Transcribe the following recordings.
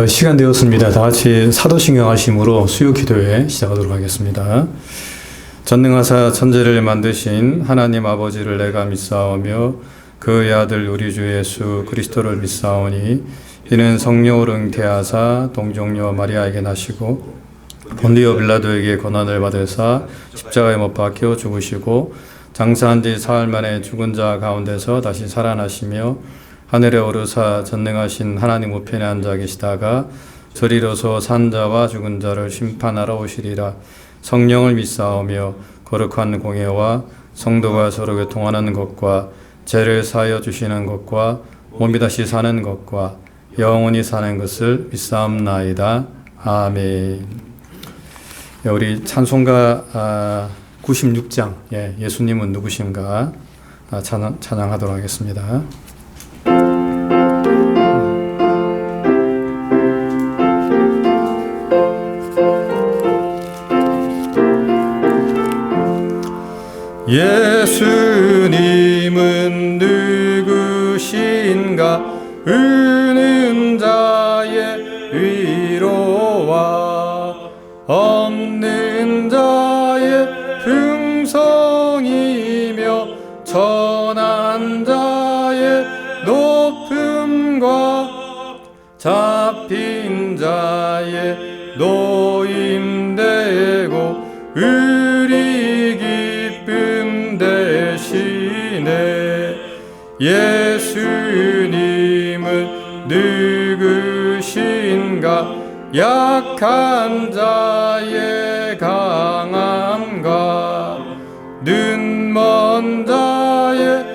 시간 되었습니다. 다 같이 사도신경 하심으로 수요 기도회 시작하도록 하겠습니다. 전능하사 천지를 만드신 하나님 아버지를 내가 믿사오며 그의 아들 우리 주 예수 그리스도를 믿사오니 이는 성령으로 잉태하사 동정녀 마리아에게 나시고 본디오 빌라도에게 고난을 받으사 십자가에 못 박혀 죽으시고 장사한 지 사흘 만에 죽은 자 가운데서 다시 살아나시며 하늘에 오르사 전능하신 하나님 우편에 앉아 계시다가 저리로서 산 자와 죽은 자를 심판하러 오시리라. 성령을 믿사오며 거룩한 공예와 성도가 서로 교통하는 것과 죄를 사하여 주시는 것과 몸이 다시 사는 것과 영원히 사는 것을 믿사옵나이다. 아멘. 우리 찬송가 96장 예수님은 누구신가 찬양하도록 하겠습니다. 예수님은 누구신가 우는 자의 위로와 없는 자의 풍성이며 천한 자의 높음과 잡힌 자의 노임되고 우리 기쁨 대신에 예수님은 누구신가 약한 자의 강함과 눈먼 자의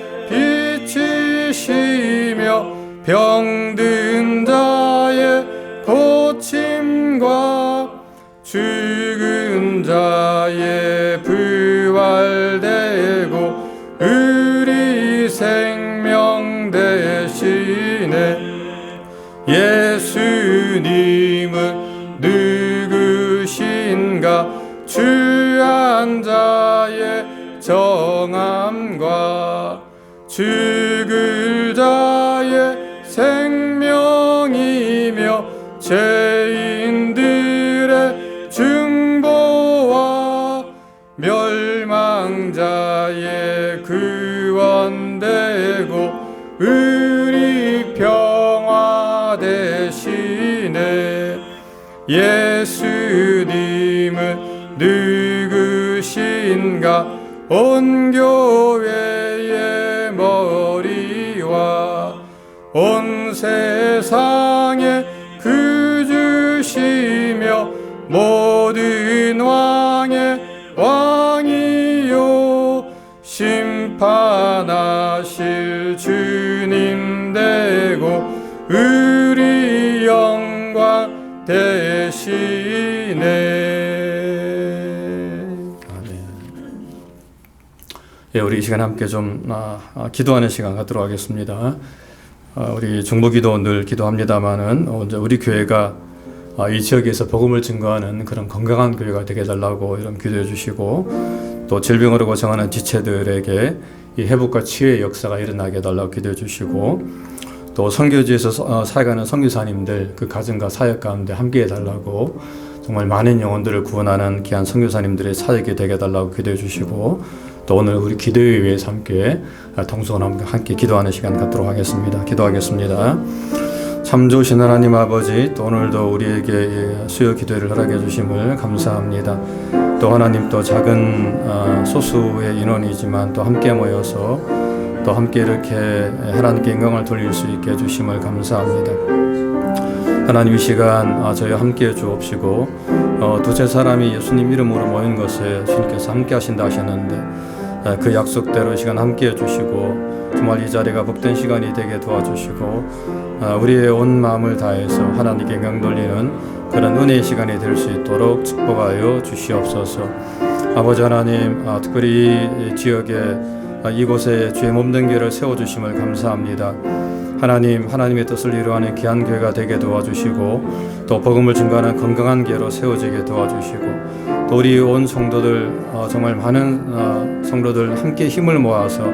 빛이시며 병든 자의 고침과 죽은 자의 부활되고 우리 생명 대신에 예수님은 누구신가 주한 자의 정함과 죽을 자의 생명이며 죄인들의 중보와 멸망자의 구원되고 우리 평화 대신에 예수님은 누구신가 온 교회의 머리와 온 세상의 구주시며 모든 왕의 왕이요 심판하실 주님 되고 우리 영광 대신에. 우리 이 시간 함께 좀 기도하는 시간 갖도록 하겠습니다. 우리 중보기도 늘 기도합니다만은 우리 교회가 이 지역에서 복음을 증거하는 그런 건강한 교회가 되게 해달라고 이런 기도해 주시고 또 질병으로 고생하는 지체들에게 이 회복과 치유의 역사가 일어나게 해달라고 기도해 주시고 또 선교지에서 살아가는 선교사님들 그 가정과 사역 가운데 함께 해달라고 정말 많은 영혼들을 구원하는 귀한 선교사님들의 사역이 되게 해달라고 기도해 주시고 또 오늘 우리 기도회 위해서 함께 동성으로 함께 기도하는 시간 갖도록 하겠습니다. 기도하겠습니다. 참 좋으신 하나님 아버지, 또 오늘도 우리에게 수요 기도회를 허락해 주심을 감사합니다. 또 하나님 또 작은 소수의 인원이지만 또 함께 모여서 또 함께 이렇게 하나님께 영광을 돌릴 수 있게 해주심을 감사합니다. 하나님 이 시간 저희와 함께 주옵시고 두세 사람이 예수님 이름으로 모인 것에 주님께서 함께 하신다 하셨는데 그 약속대로 이 시간 함께 해주시고 정말 이 자리가 복된 시간이 되게 도와주시고 우리의 온 마음을 다해서 하나님께 영광 돌리는 그런 은혜의 시간이 될 수 있도록 축복하여 주시옵소서. 아버지 하나님, 특별히 이 지역에 이곳에 주의 몸된 교회를 세워주심을 감사합니다. 하나님, 하나님의 뜻을 이루어가는 귀한 교회가 되게 도와주시고 또 복음을 증거하는 건강한 교회로 세워지게 도와주시고 또 우리 온 성도들 정말 많은 성도들 함께 힘을 모아서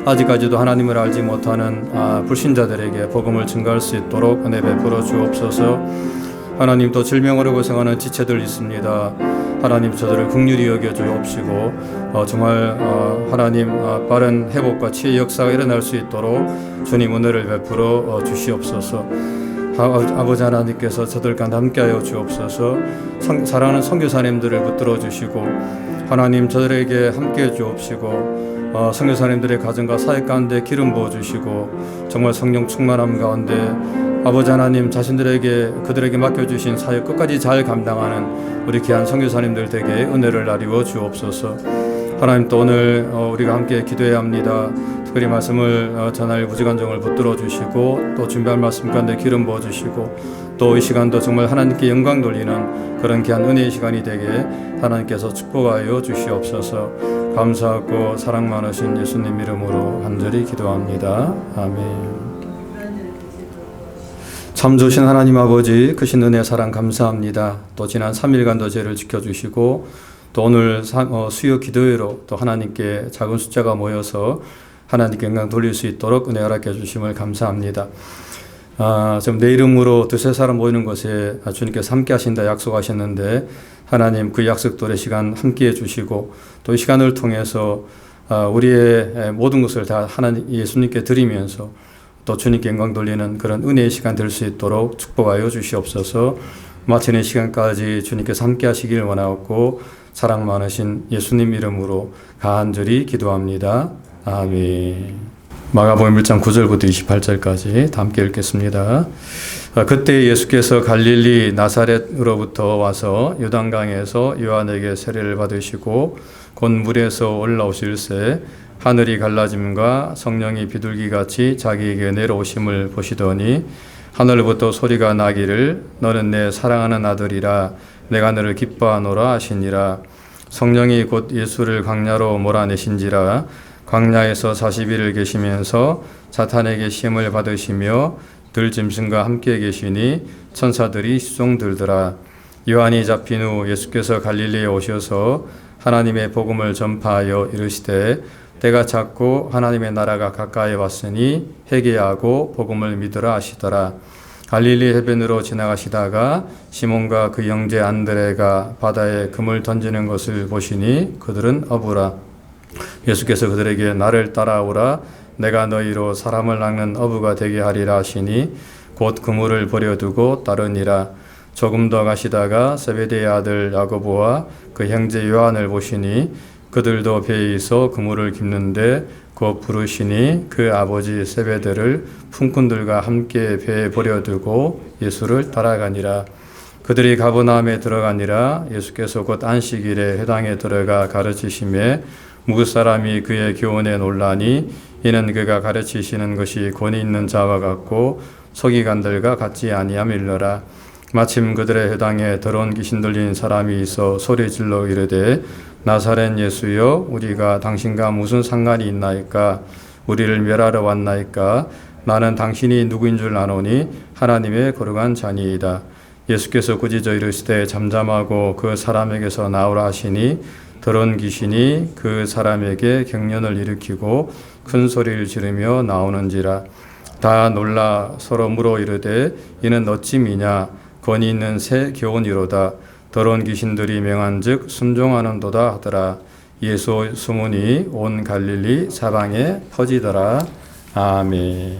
아직까지도 하나님을 알지 못하는 불신자들에게 복음을 증거할 수 있도록 은혜 베풀어 주옵소서. 하나님, 또 질병으로 고생하는 지체들 있습니다. 하나님, 저들을 긍휼히 여겨 주옵시고 정말 하나님 빠른 회복과 치유 역사가 일어날 수 있도록 주님 은혜를 베풀어 주시옵소서. 아버지 하나님께서 저들과 함께하여 주옵소서. 사랑하는 선교사님들을 붙들어 주시고 하나님, 저들에게 함께해 주옵시고 선교사님들의 가정과 사역 가운데 기름 부어 주시고 정말 성령 충만함 가운데 아버지 하나님 자신들에게 그들에게 맡겨주신 사역 끝까지 잘 감당하는 우리 귀한 선교사님들 되게 은혜를 나리워 주옵소서. 하나님, 또 오늘 우리가 함께 기도해야 합니다. 특별히 말씀을 전할 부지간정을 붙들어 주시고 또 준비할 말씀 가운데 기름 부어 주시고 또 이 시간도 정말 하나님께 영광 돌리는 그런 귀한 은혜의 시간이 되게 하나님께서 축복하여 주시옵소서. 감사하고 사랑 많으신 예수님 이름으로 간절히 기도합니다. 아멘. 참 좋으신 하나님 아버지, 크신 은혜 사랑 감사합니다. 또 지난 3일간도 저희를 지켜주시고 또 오늘 수요 기도회로 또 하나님께 작은 숫자가 모여서 하나님께 영광 돌릴 수 있도록 은혜 허락해 주심을 감사합니다. 지금 내 이름으로 두세 사람 모이는 것에 주님께서 함께 하신다 약속하셨는데 하나님 그 약속대로의 시간 함께 해주시고 또 이 시간을 통해서 우리의 모든 것을 다 하나님 예수님께 드리면서 또 주님께 영광 돌리는 그런 은혜의 시간 될 수 있도록 축복하여 주시옵소서. 마치는 시간까지 주님께서 함께 하시길 원하옵고 사랑 많으신 예수님 이름으로 간절히 기도합니다. 아멘. 마가복음 1장 9절부터 28절까지 다 함께 읽겠습니다. 그때 예수께서 갈릴리 나사렛으로부터 와서 요단강에서 요한에게 세례를 받으시고 곧 물에서 올라오실새 하늘이 갈라짐과 성령이 비둘기같이 자기에게 내려오심을 보시더니 하늘부터 소리가 나기를 너는 내 사랑하는 아들이라 내가 너를 기뻐하노라 하시니라. 성령이 곧 예수를 광야로 몰아내신지라. 광야에서 40일을 계시면서 사탄에게 시험을 받으시며 들짐승과 함께 계시니 천사들이 수종들더라. 요한이 잡힌 후 예수께서 갈릴리에 오셔서 하나님의 복음을 전파하여 이르시되 때가 찼고 하나님의 나라가 가까이 왔으니 회개하고 복음을 믿으라 하시더라. 갈릴리 해변으로 지나가시다가 시몬과 그 형제 안드레가 바다에 금을 던지는 것을 보시니 그들은 어부라. 예수께서 그들에게 나를 따라오라. 내가 너희로 사람을 낚는 어부가 되게 하리라 하시니 곧 그물을 버려두고 따르니라. 조금 더 가시다가 세베대의 아들 야고보와 그 형제 요한을 보시니 그들도 배에 있어 그물을 깁는데 곧 부르시니 그 아버지 세베대를 품꾼들과 함께 배에 버려두고 예수를 따라가니라. 그들이 가버나움에 들어가니라. 예수께서 곧 안식일에 회당에 들어가 가르치심에 무릇 사람이 그의 교훈에 놀라니 이는 그가 가르치시는 것이 권위 있는 자와 같고 서기관들과 같지 아니함일러라. 마침 그들의 회당에 더러운 귀신 들린 사람이 있어 소리질러 이르되 나사렛 예수여 우리가 당신과 무슨 상관이 있나이까? 우리를 멸하러 왔나이까? 나는 당신이 누구인 줄 아노니 하나님의 거룩한 자니이다. 예수께서 꾸짖어 이르시되 잠잠하고 그 사람에게서 나오라 하시니 더러운 귀신이 그 사람에게 경련을 일으키고 큰 소리를 지르며 나오는지라. 다 놀라 서로 물어 이르되 이는 어찌미냐? 권위 있는 새 교훈이로다. 더러운 귀신들이 명한즉 순종하는도다 하더라. 예수 소문이 온 갈릴리 사방에 퍼지더라. 아멘.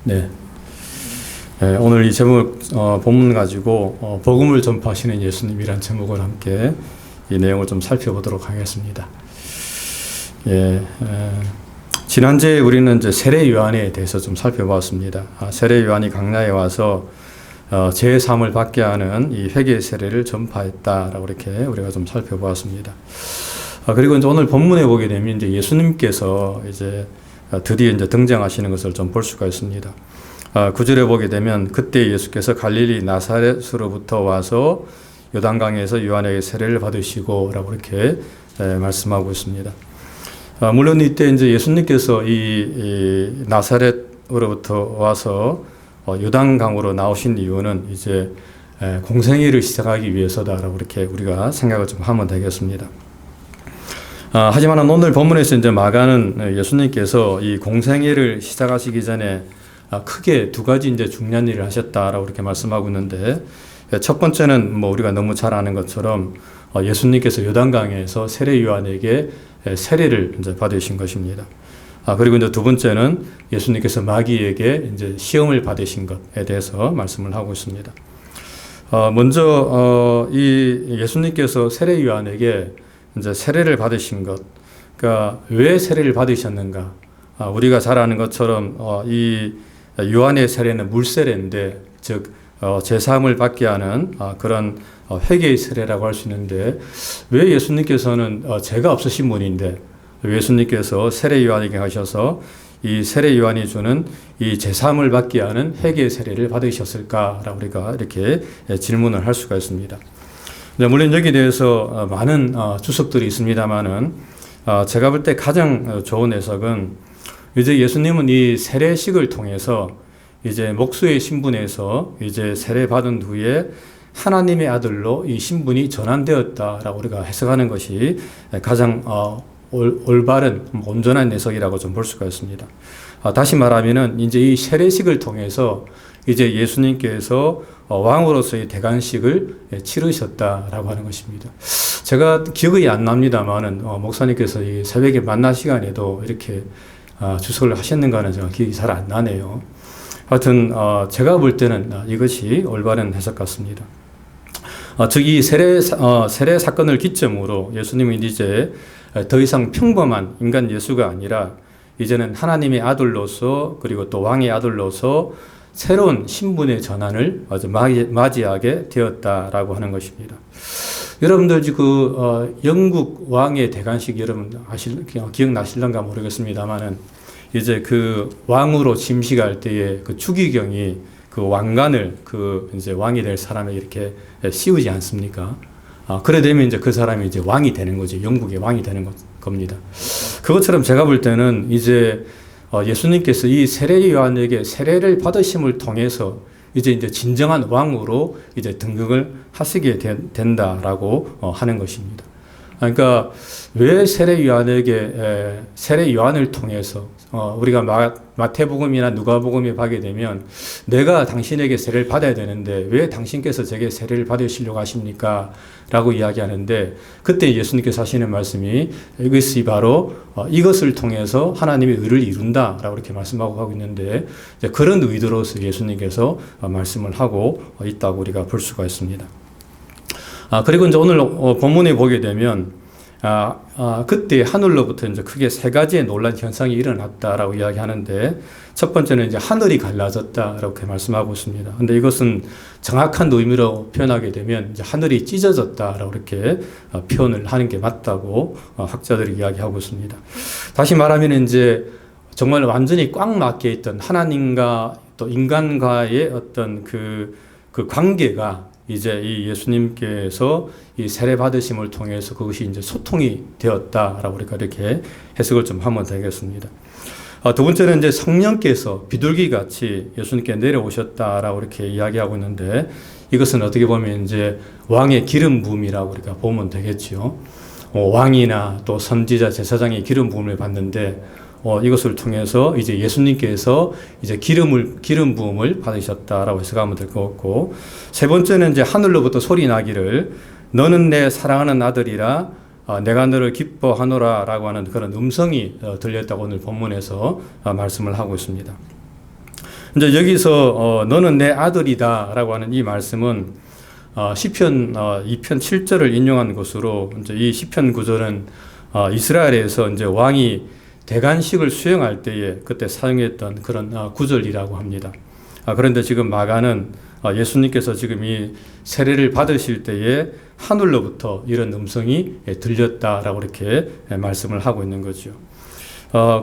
네. 오늘 이 제목 본문 가지고 복음을 전파하시는 예수님이란 제목을 함께 이 내용을 좀 살펴보도록 하겠습니다. 지난주에 우리는 이제 세례 요한에 대해서 좀 살펴봤습니다. 세례 요한이 광야에 와서 제3을 받게 하는 이 회개 세례를 전파했다라고 이렇게 우리가 좀 살펴보았습니다. 그리고 이제 오늘 본문에 보게 되면 이제 예수님께서 이제 드디어 이제 등장하시는 것을 좀 볼 수가 있습니다. 9절에 보게 되면 그때 예수께서 갈릴리 나사렛으로부터 와서 요단강에서 요한에게 세례를 받으시고라고 이렇게 말씀하고 있습니다. 물론 이때 이제 예수님께서 이 나사렛으로부터 와서 요단강으로 나오신 이유는 이제 공생애를 시작하기 위해서다라고 이렇게 우리가 생각을 좀 하면 되겠습니다. 하지만 오늘 본문에서 이제 마가는 예수님께서 이 공생애를 시작하시기 전에 크게 두 가지 이제 중요한 일을 하셨다라고 이렇게 말씀하고 있는데, 첫 번째는 뭐 우리가 너무 잘 아는 것처럼 예수님께서 요단강에서 세례 요한에게 세례를 이제 받으신 것입니다. 그리고 이제 두 번째는 예수님께서 마귀에게 이제 시험을 받으신 것에 대해서 말씀을 하고 있습니다. 먼저 이 예수님께서 세례 요한에게 이제 세례를 받으신 것, 그러니까 왜 세례를 받으셨는가? 우리가 잘 아는 것처럼 이 요한의 세례는 물세례인데, 즉 제사함을 받게 하는 그런 회개의 세례라고 할 수 있는데, 왜 예수님께서는 죄가 없으신 분인데 예수님께서 세례 요한에게 하셔서 이 세례 요한이 주는 이 제사함을 받게 하는 회개의 세례를 받으셨을까라고 우리가 이렇게 질문을 할 수가 있습니다. 물론 여기에 대해서 많은 주석들이 있습니다만은 제가 볼 때 가장 좋은 해석은, 이제 예수님은 이 세례식을 통해서 이제 목수의 신분에서 이제 세례 받은 후에 하나님의 아들로 이 신분이 전환되었다라고 우리가 해석하는 것이 가장 올바른 온전한 해석이라고 좀 볼 수가 있습니다. 다시 말하면은 이제 이 세례식을 통해서 이제 예수님께서 왕으로서의 대관식을 치르셨다라고 하는 것입니다. 제가 기억이 안 납니다만은 목사님께서 이 새벽에 만나 시간에도 이렇게 주석을 하셨는가는 제가 기억이 잘 안 나네요. 하여튼 제가 볼 때는 이것이 올바른 해석 같습니다. 즉 이 세례 사건을 기점으로 예수님은 이제 더 이상 평범한 인간 예수가 아니라 이제는 하나님의 아들로서, 그리고 또 왕의 아들로서 새로운 신분의 전환을 맞이하게 되었다라고 하는 것입니다. 여러분들 영국 왕의 대관식 여러분 기억나실런가 모르겠습니다만은, 이제 그 왕으로 침식할 때에 그 추기경이 그 왕관을 이제 왕이 될 사람에 이렇게 씌우지 않습니까? 그래 되면 이제 그 사람이 이제 왕이 되는 거죠. 영국의 왕이 되는 겁니다. 그것처럼 제가 볼 때는 이제 예수님께서 이 세례 요한에게 세례를 받으심을 통해서 이제 진정한 왕으로 이제 등극을 하시게 된다라고 하는 것입니다. 그러니까 왜 세례 요한을 통해서 우리가 마태복음이나 누가복음에 보게 되면, 내가 당신에게 세례를 받아야 되는데 왜 당신께서 제게 세례를 받으시려고 하십니까? 라고 이야기하는데, 그때 예수님께서 하시는 말씀이 이것이 바로 이것을 통해서 하나님의 의를 이룬다 라고 이렇게 말씀하고 있는데, 그런 의도로서 예수님께서 말씀을 하고 있다고 우리가 볼 수가 있습니다. 그리고 이제 오늘 본문에 보게 되면 그때 하늘로부터 이제 크게 세 가지의 놀란 현상이 일어났다라고 이야기하는데, 첫 번째는 이제 하늘이 갈라졌다라고 말씀하고 있습니다. 근데 이것은 정확한 의미로 표현하게 되면 이제 하늘이 찢어졌다라고 이렇게 표현을 하는 게 맞다고 학자들이 이야기하고 있습니다. 다시 말하면 이제 정말 완전히 꽉 막혀 있던 하나님과 또 인간과의 어떤 그 관계가 이제 이 예수님께서 이 세례 받으심을 통해서 그것이 이제 소통이 되었다라고 우리가 이렇게 해석을 좀 하면 되겠습니다. 두 번째는 이제 성령께서 비둘기 같이 예수님께 내려오셨다라고 이렇게 이야기하고 있는데, 이것은 어떻게 보면 이제 왕의 기름 부음이라고 우리가 보면 되겠지요. 왕이나 또 선지자, 제사장의 기름 부음을 받는데, 이것을 통해서 이제 예수님께서 이제 기름 부음을 받으셨다라고 해석하면 될 것 같고, 세 번째는 이제 하늘로부터 소리 나기를 너는 내 사랑하는 아들이라 내가 너를 기뻐하노라 라고 하는 그런 음성이 들렸다고 오늘 본문에서 말씀을 하고 있습니다. 이제 여기서 너는 내 아들이다 라고 하는 이 말씀은 시편 2편 7절을 인용한 것으로, 이제 이 시편 9절은 이스라엘에서 이제 왕이 대관식을 수행할 때에 그때 사용했던 그런 구절이라고 합니다. 그런데 지금 마가는 예수님께서 지금 이 세례를 받으실 때에 하늘로부터 이런 음성이 들렸다라고 이렇게 말씀을 하고 있는 거죠.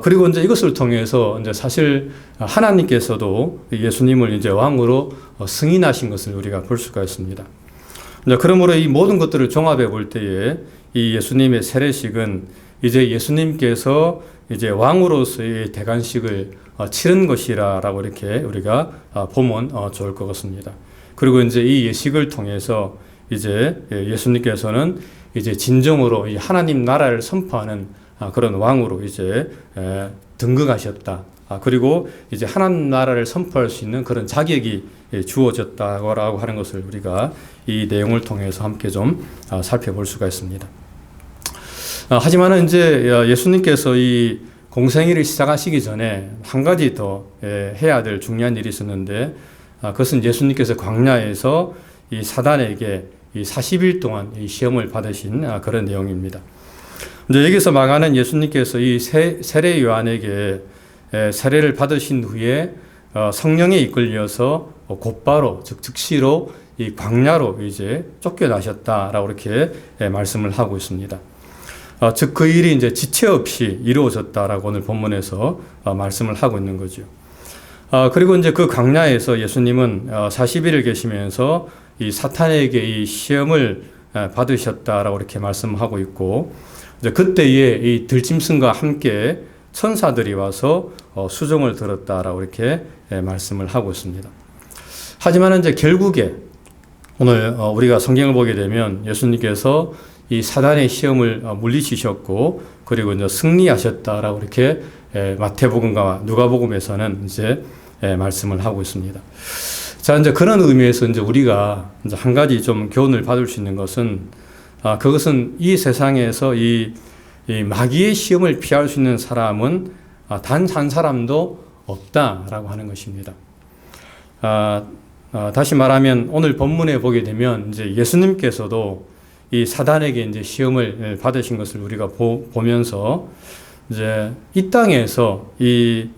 그리고 이제 이것을 통해서 이제 사실 하나님께서도 예수님을 이제 왕으로 승인하신 것을 우리가 볼 수가 있습니다. 그러므로 이 모든 것들을 종합해 볼 때에 이 예수님의 세례식은 이제 예수님께서 이제 왕으로서의 대관식을 치른 것이라고 이렇게 우리가 보면 좋을 것 같습니다. 그리고 이제 이 예식을 통해서 이제 예수님께서는 이제 진정으로 이 하나님 나라를 선포하는 그런 왕으로 이제 등극하셨다. 그리고 이제 하나님 나라를 선포할 수 있는 그런 자격이 주어졌다고 하는 것을 우리가 이 내용을 통해서 함께 좀 살펴볼 수가 있습니다. 하지만 이제 예수님께서 이 공생애를 시작하시기 전에 한 가지 더 해야 될 중요한 일이 있었는데, 그것은 예수님께서 광야에서 이 사단에게 이 40일 동안 이 시험을 받으신 그런 내용입니다. 이제 여기서 말하는 예수님께서 이 세례 요한에게 세례를 받으신 후에 성령에 이끌려서 곧바로 즉시로 이 광야로 이제 쫓겨나셨다라고 이렇게 말씀을 하고 있습니다. 즉 그 일이 이제 지체 없이 이루어졌다라고 오늘 본문에서 말씀을 하고 있는 거죠. 그리고 이제 그 광야에서 예수님은 40일을 계시면서 이 사탄에게 이 시험을 받으셨다라고 이렇게 말씀하고 있고, 이제 그때에 이 들짐승과 함께 천사들이 와서 수종을 들었다라고 이렇게 말씀을 하고 있습니다. 하지만 이제 결국에 오늘 우리가 성경을 보게 되면 예수님께서 이 사단의 시험을 물리치셨고, 그리고 이제 승리하셨다라고 이렇게 마태복음과 누가복음에서는 이제 말씀을 하고 있습니다. 자, 이제 그런 의미에서 이제 우리가 이제 한 가지 좀 교훈을 받을 수 있는 것은, 그것은 이 세상에서 이 마귀의 시험을 피할 수 있는 사람은 단 한 사람도 없다라고 하는 것입니다. 다시 말하면 오늘 본문에 보게 되면 이제 예수님께서도 이 사단에게 이제 시험을 받으신 것을 우리가 보면서 이제 이 땅에서 이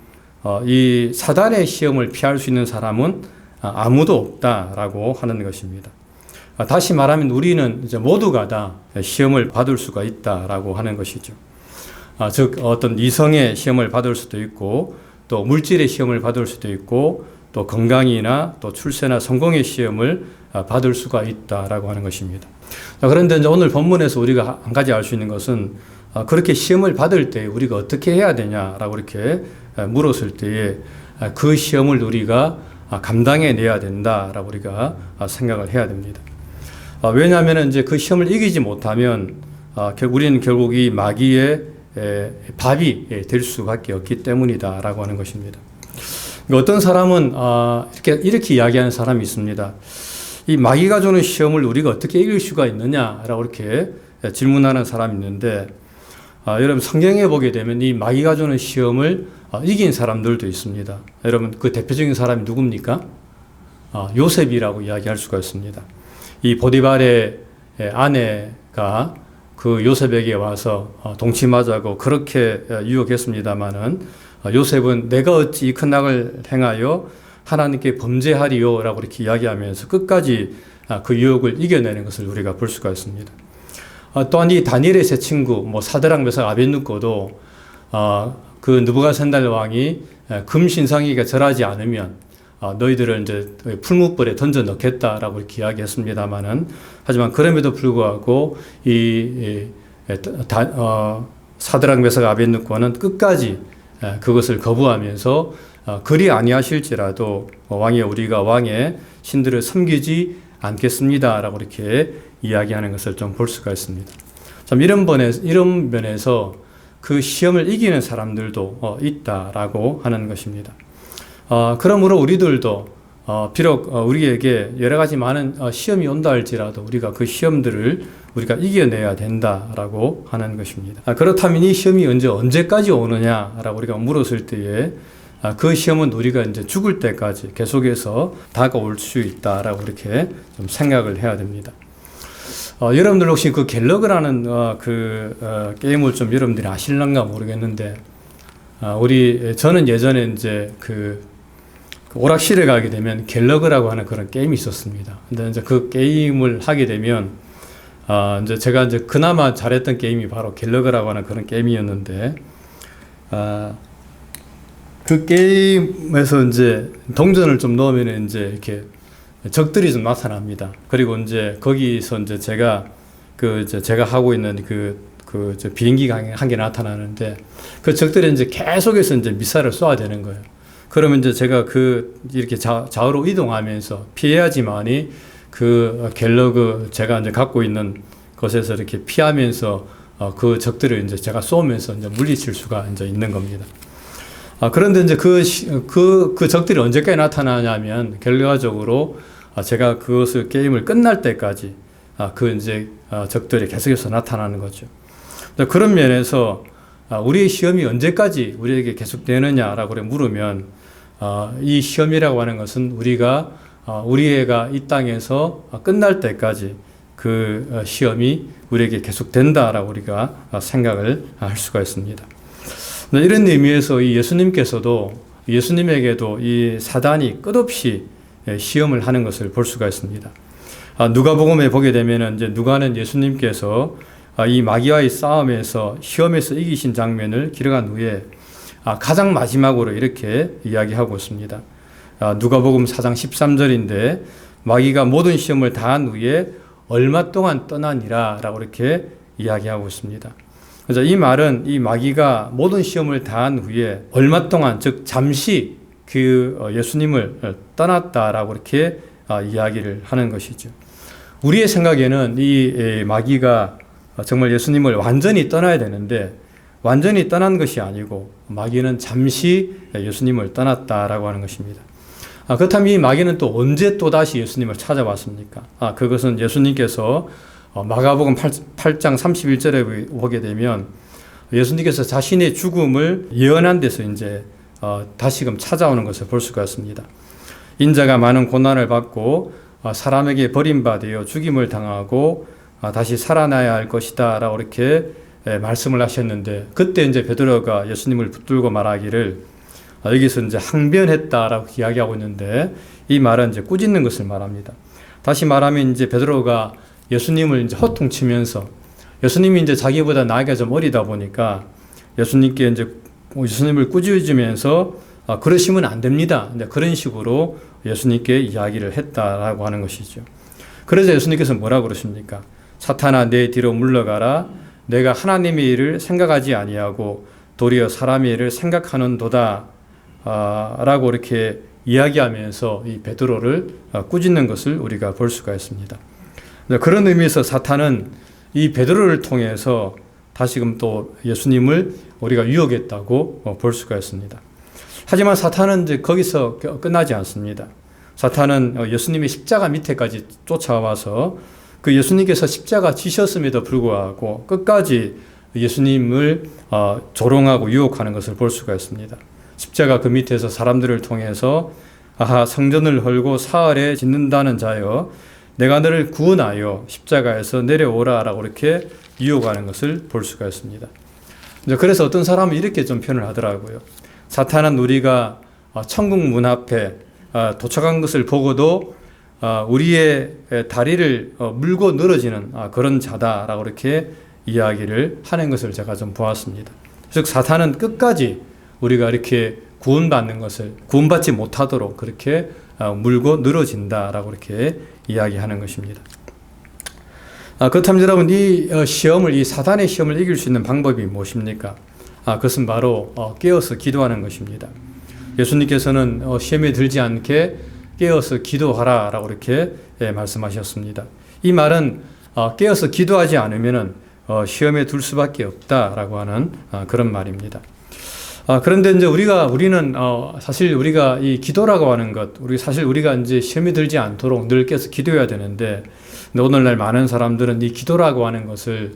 사단의 시험을 피할 수 있는 사람은 아무도 없다라고 하는 것입니다. 다시 말하면 우리는 이제 모두가 다 시험을 받을 수가 있다라고 하는 것이죠. 즉 어떤 이성의 시험을 받을 수도 있고, 또 물질의 시험을 받을 수도 있고, 또 건강이나 또 출세나 성공의 시험을 받을 수가 있다라고 하는 것입니다. 그런데 이제 오늘 본문에서 우리가 한 가지 알 수 있는 것은, 그렇게 시험을 받을 때 우리가 어떻게 해야 되냐라고 이렇게 물었을 때에 그 시험을 우리가 감당해내야 된다라고 우리가 생각을 해야 됩니다. 왜냐하면 이제 그 시험을 이기지 못하면 우리는 결국 이 마귀의 밥이 될 수밖에 없기 때문이다라고 하는 것입니다. 어떤 사람은 이렇게 이야기하는 사람이 있습니다. 이 마귀가 주는 시험을 우리가 어떻게 이길 수가 있느냐라고 이렇게 질문하는 사람이 있는데, 여러분 성경에 보게 되면 이 마귀가 주는 시험을 이긴 사람들도 있습니다. 여러분 그 대표적인 사람이 누굽니까? 요셉이라고 이야기할 수가 있습니다. 이 보디발의 아내가 그 요셉에게 와서 동침하자고 그렇게 유혹했습니다마는, 요셉은 내가 어찌 이 큰 악을 행하여 하나님께 범죄하리요 라고 이렇게 이야기하면서 끝까지 그 유혹을 이겨내는 것을 우리가 볼 수가 있습니다. 또한 이 다니엘의 세 친구 사드락 메삭 아벳느고도 그 느부갓네살 왕이 금신상에게 절하지 않으면 너희들을 이제 풀무불에 던져 넣겠다라고 이렇게 이야기했습니다만은, 하지만 그럼에도 불구하고 사드락 메삭 아벳느고는 끝까지 그것을 거부하면서 그리 아니하실지라도 우리가 왕의 신들을 섬기지 않겠습니다라고 이렇게 이야기하는 것을 좀 볼 수가 있습니다. 참 이런 면에서 그 시험을 이기는 사람들도 있다라고 하는 것입니다. 그러므로 우리들도 비록 우리에게 여러 가지 많은 시험이 온다 할지라도 우리가 그 시험들을 우리가 이겨내야 된다라고 하는 것입니다. 그렇다면 이 시험이 언제까지 오느냐라고 우리가 물었을 때에 그 시험은 우리가 이제 죽을 때까지 계속해서 다가올 수 있다라고 이렇게 좀 생각을 해야 됩니다. 여러분들 혹시 그 갤러그라는 게임을 좀 여러분들이 아실런가 모르겠는데, 저는 예전에 이제 그 오락실에 가게 되면 갤러그라고 하는 그런 게임이 있었습니다. 근데 이제 그 게임을 하게 되면, 제가 이제 그나마 잘했던 게임이 바로 갤러그라고 하는 그런 게임이었는데, 그 게임에서 이제 동전을 좀 넣으면 이제 이렇게 적들이 좀 나타납니다. 그리고 이제 거기서 이제 제가 하고 있는 그 저 비행기가 한 개 나타나는데 그 적들이 이제 계속해서 이제 미사일을 쏘아야 되는 거예요. 그러면 이제 제가 이렇게 좌우로 이동하면서 피해야지만이 갤러그 제가 이제 갖고 있는 것에서 이렇게 피하면서 그 적들을 이제 제가 쏘면서 이제 물리칠 수가 이제 있는 겁니다. 그런데 이제 그 적들이 언제까지 나타나냐면 결과적으로 제가 게임을 끝날 때까지 이제 적들이 계속해서 나타나는 거죠. 그런 면에서 우리의 시험이 언제까지 우리에게 계속되느냐라고 물으면 이 시험이라고 하는 것은 우리 애가 이 땅에서 끝날 때까지 그 시험이 우리에게 계속된다라고 우리가 생각을 할 수가 있습니다. 이런 의미에서 이 예수님에게도 이 사단이 끝없이 시험을 하는 것을 볼 수가 있습니다. 누가복음에 보게 되면 이제 누가는 예수님께서 이 마귀와의 싸움에서 시험에서 이기신 장면을 기록한 후에 가장 마지막으로 이렇게 이야기하고 있습니다. 누가복음 4장 13절인데 마귀가 모든 시험을 다한 후에 얼마 동안 떠나니라 라고 이렇게 이야기하고 있습니다. 그래서 이 말은 이 마귀가 모든 시험을 다한 후에 얼마 동안 즉 잠시 예수님을 떠났다라고 이렇게 이야기를 하는 것이죠. 우리의 생각에는 이 마귀가 정말 예수님을 완전히 떠나야 되는데 완전히 떠난 것이 아니고 마귀는 잠시 예수님을 떠났다라고 하는 것입니다. 그렇다면 이 마귀는 또 언제 또다시 예수님을 찾아왔습니까? 그것은 예수님께서 마가복음 8장 31절에 보게 되면 예수님께서 자신의 죽음을 예언한 데서 이제 다시금 찾아오는 것을 볼 수가 있습니다. 인자가 많은 고난을 받고 사람에게 버림받아 죽임을 당하고 다시 살아나야 할 것이다 라고 이렇게 말씀을 하셨는데 그때 이제 베드로가 예수님을 붙들고 말하기를 여기서 이제 항변했다라고 이야기하고 있는데 이 말은 이제 꾸짖는 것을 말합니다. 다시 말하면 이제 베드로가 예수님을 이제 호통치면서 예수님이 이제 자기보다 나이가 좀 어리다 보니까 예수님께 이제 예수님을 꾸짖으면서 그러시면 안 됩니다. 그런 식으로 예수님께 이야기를 했다라고 하는 것이죠. 그래서 예수님께서 뭐라고 그러십니까? 사탄아 내 뒤로 물러가라. 내가 하나님의 일을 생각하지 아니하고 도리어 사람의 일을 생각하는도다 라고 이렇게 이야기하면서 이 베드로를 꾸짖는 것을 우리가 볼 수가 있습니다. 그런 의미에서 사탄은 이 베드로를 통해서 다시금 또 예수님을 우리가 유혹했다고 볼 수가 있습니다. 하지만 사탄은 이제 거기서 끝나지 않습니다. 사탄은 예수님의 십자가 밑에까지 쫓아와서 그 예수님께서 십자가 지셨음에도 불구하고 끝까지 예수님을 조롱하고 유혹하는 것을 볼 수가 있습니다. 십자가 그 밑에서 사람들을 통해서 성전을 헐고 사흘에 짓는다는 자여 내가 너를 구원하여 십자가에서 내려오라 라고 이렇게 유혹하는 것을 볼 수가 있습니다. 그래서 어떤 사람은 이렇게 좀 표현을 하더라고요. 사탄은 우리가 천국 문 앞에 도착한 것을 보고도 우리의 다리를 물고 늘어지는 그런 자다라고 이렇게 이야기를 하는 것을 제가 좀 보았습니다. 즉 사탄은 끝까지 우리가 이렇게 구원받는 것을 구원받지 못하도록 그렇게 물고 늘어진다라고 이렇게 이야기하는 것입니다. 그렇다면 여러분 이 사단의 시험을 이길 수 있는 방법이 무엇입니까? 그것은 바로 깨어서 기도하는 것입니다. 예수님께서는 시험에 들지 않게 깨어서 기도하라 라고 이렇게 말씀하셨습니다. 이 말은 깨어서 기도하지 않으면 시험에 들 수밖에 없다라고 하는 그런 말입니다. 그런데 이제 우리는 사실 우리가 이 기도라고 하는 것, 우리가 이제 시험에 들지 않도록 늘 깨서 기도해야 되는데, 오늘날 많은 사람들은 이 기도라고 하는 것을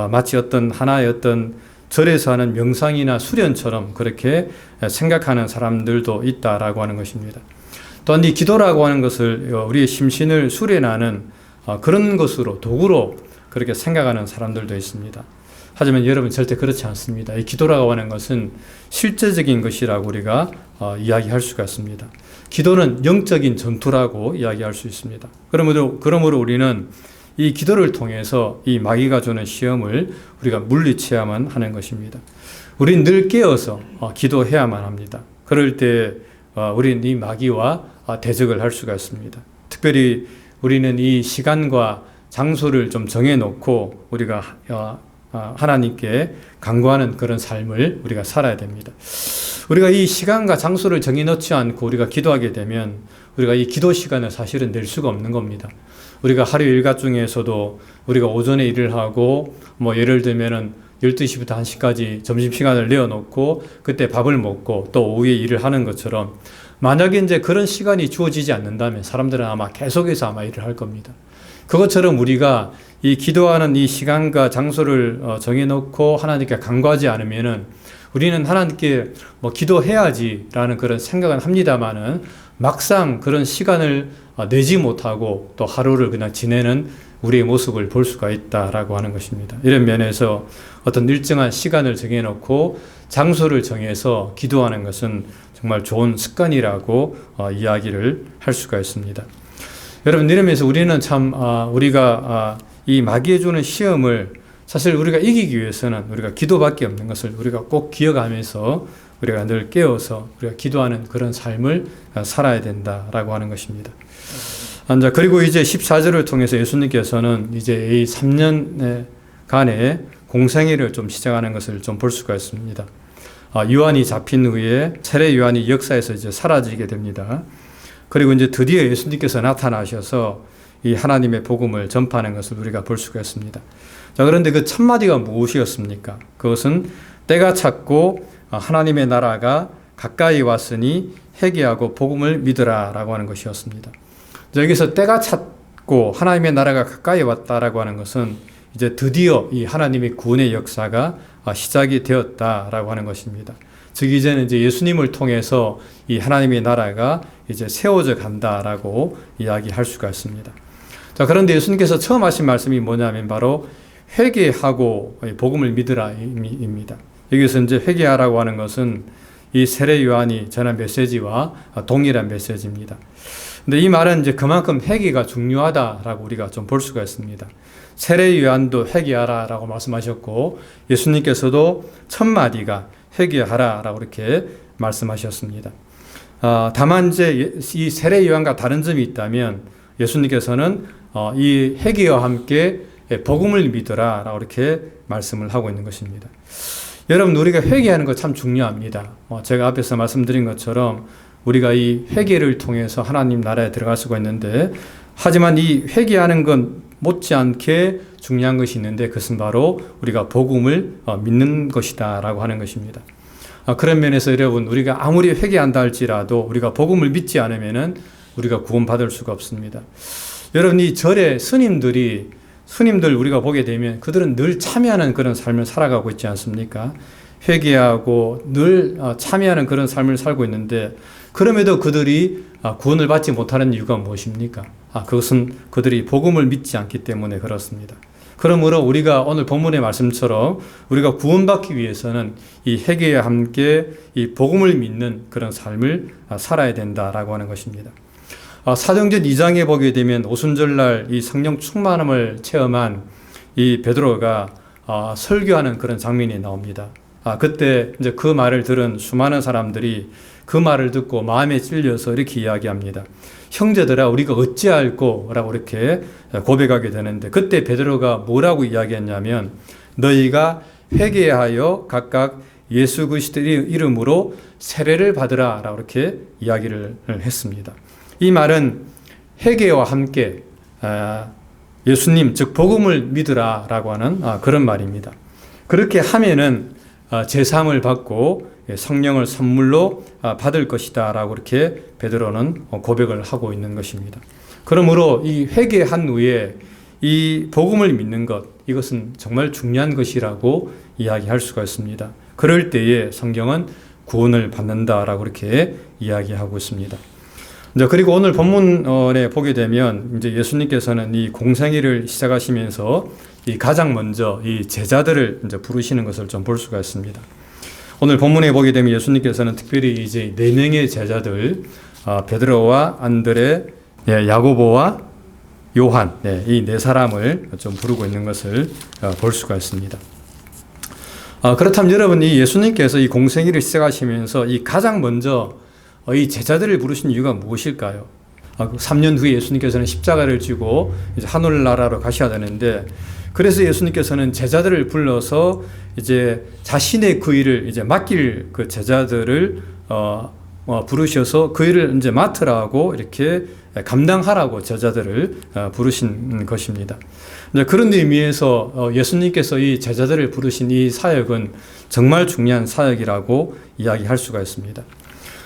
마치 하나의 절에서 하는 명상이나 수련처럼 그렇게 생각하는 사람들도 있다라고 하는 것입니다. 또한 이 기도라고 하는 것을 우리의 심신을 수련하는 그런 것으로 도구로 그렇게 생각하는 사람들도 있습니다. 하지만 여러분 절대 그렇지 않습니다. 이 기도라고 하는 것은 실제적인 것이라고 우리가 이야기할 수가 있습니다. 기도는 영적인 전투라고 이야기할 수 있습니다. 그러므로 우리는 이 기도를 통해서 이 마귀가 주는 시험을 우리가 물리쳐야만 하는 것입니다. 우리는 늘 깨어서 기도해야만 합니다. 그럴 때 우리는 이 마귀와 대적을 할 수가 있습니다. 특별히 우리는 이 시간과 장소를 좀 정해놓고 우리가 하나님께 간구하는 그런 삶을 우리가 살아야 됩니다. 우리가 이 시간과 장소를 정해놓지 않고 우리가 기도하게 되면 우리가 이 기도 시간을 사실은 낼 수가 없는 겁니다. 우리가 하루 일과 중에서도 우리가 오전에 일을 하고 예를 들면은 12시부터 1시까지 점심시간을 내어놓고 그때 밥을 먹고 또 오후에 일을 하는 것처럼 만약에 이제 그런 시간이 주어지지 않는다면 사람들은 아마 계속해서 아마 일을 할 겁니다. 그것처럼 우리가 이 기도하는 이 시간과 장소를 정해놓고 하나님께 간구하지 않으면은 우리는 하나님께 기도해야지라는 그런 생각은 합니다만은 막상 그런 시간을 내지 못하고 또 하루를 그냥 지내는 우리의 모습을 볼 수가 있다라고 하는 것입니다. 이런 면에서 어떤 일정한 시간을 정해놓고 장소를 정해서 기도하는 것은 정말 좋은 습관이라고 이야기를 할 수가 있습니다. 여러분, 이러면서 우리는 참 우리가 이 마귀에 주는 시험을 사실 우리가 이기기 위해서는 우리가 기도밖에 없는 것을 우리가 꼭 기억하면서 우리가 늘 깨어서 우리가 기도하는 그런 삶을 살아야 된다라고 하는 것입니다. 그리고 이제 14절을 통해서 예수님께서는 이제 이 3년간의 공생애를 좀 시작하는 것을 좀 볼 수가 있습니다. 요한이 잡힌 후에 세례 요한이 역사에서 이제 사라지게 됩니다. 그리고 이제 드디어 예수님께서 나타나셔서 이 하나님의 복음을 전파하는 것을 우리가 볼 수가 있습니다. 자, 그런데 그 첫 마디가 무엇이었습니까? 그것은 때가 찼고 하나님의 나라가 가까이 왔으니 회개하고 복음을 믿으라라고 하는 것이었습니다. 여기서 때가 찼고 하나님의 나라가 가까이 왔다라고 하는 것은 이제 드디어 이 하나님의 구원의 역사가 시작이 되었다라고 하는 것입니다. 즉 이제는 이제 예수님을 통해서 이 하나님의 나라가 이제 세워져 간다라고 이야기할 수가 있습니다. 자, 그런데 예수님께서 처음 하신 말씀이 뭐냐면 바로 회개하고 복음을 믿으라입니다. 여기서 이제 회개하라고 하는 것은 이 세례 요한이 전한 메시지와 동일한 메시지입니다. 근데 이 말은 이제 그만큼 회개가 중요하다라고 우리가 좀 볼 수가 있습니다. 세례 요한도 회개하라라고 말씀하셨고 예수님께서도 첫 마디가 회개하라라고 이렇게 말씀하셨습니다. 다만 이제 이 세례 요한과 다른 점이 있다면 예수님께서는 이 회개와 함께 복음을 믿어라라고 이렇게 말씀을 하고 있는 것입니다. 여러분, 우리가 회개하는 거 참 중요합니다. 제가 앞에서 말씀드린 것처럼 우리가 이 회개를 통해서 하나님 나라에 들어갈 수가 있는데, 하지만 이 회개하는 건 못지않게 중요한 것이 있는데 그것은 바로 우리가 복음을 믿는 것이다라고 하는 것입니다. 그런 면에서 여러분, 우리가 아무리 회개한다 할지라도 우리가 복음을 믿지 않으면은 우리가 구원받을 수가 없습니다. 여러분, 이 절에 스님들 우리가 보게 되면 그들은 늘 참여하는 그런 삶을 살아가고 있지 않습니까? 회개하고 늘 참여하는 그런 삶을 살고 있는데 그럼에도 그들이 구원을 받지 못하는 이유가 무엇입니까? 그것은 그들이 복음을 믿지 않기 때문에 그렇습니다. 그러므로 우리가 오늘 본문의 말씀처럼 우리가 구원받기 위해서는 이 회개와 함께 이 복음을 믿는 그런 삶을 살아야 된다라고 하는 것입니다. 사도행전 2장에 보게 되면 오순절날 이 성령 충만함을 체험한 이 베드로가 설교하는 그런 장면이 나옵니다. 그때 이제 그 말을 들은 수많은 사람들이 그 말을 듣고 마음에 찔려서 이렇게 이야기합니다. 형제들아, 우리가 어찌할꼬? 라고 이렇게 고백하게 되는데 그때 베드로가 뭐라고 이야기했냐면 너희가 회개하여 각각 예수 그리스도의 이름으로 세례를 받으라 라고 이렇게 이야기를 했습니다. 이 말은 회개와 함께 예수님, 즉 복음을 믿으라 라고 하는 그런 말입니다. 그렇게 하면은 제사함을 받고 성령을 선물로 받을 것이다 라고 이렇게 베드로는 고백을 하고 있는 것입니다. 그러므로 이 회개한 후에 이 복음을 믿는 것, 이것은 정말 중요한 것이라고 이야기할 수가 있습니다. 그럴 때에 성경은 구원을 받는다라고 이렇게 이야기하고 있습니다. 그리고 오늘 본문에 보게 되면 이제 예수님께서는 이 공생애를 시작하시면서 이 가장 먼저 이 제자들을 이제 부르시는 것을 좀 볼 수가 있습니다. 오늘 본문에 보게 되면 예수님께서는 특별히 이제 4명의 제자들, 베드로와 안드레, 야고보와 요한, 이 4사람을 좀 부르고 있는 것을 볼 수가 있습니다. 그렇다면 여러분, 이 예수님께서 이 공생애를 시작하시면서 이 가장 먼저 이 제자들을 부르신 이유가 무엇일까요? 3년 후에 예수님께서는 십자가를 지고 이제 하늘나라로 가셔야 되는데 그래서 예수님께서는 제자들을 불러서 이제 자신의 그 일을 이제 맡길 그 제자들을 부르셔서 그 일을 이제 맡으라고 이렇게 감당하라고 제자들을 부르신 것입니다. 그런 의미에서 예수님께서 이 제자들을 부르신 이 사역은 정말 중요한 사역이라고 이야기할 수가 있습니다.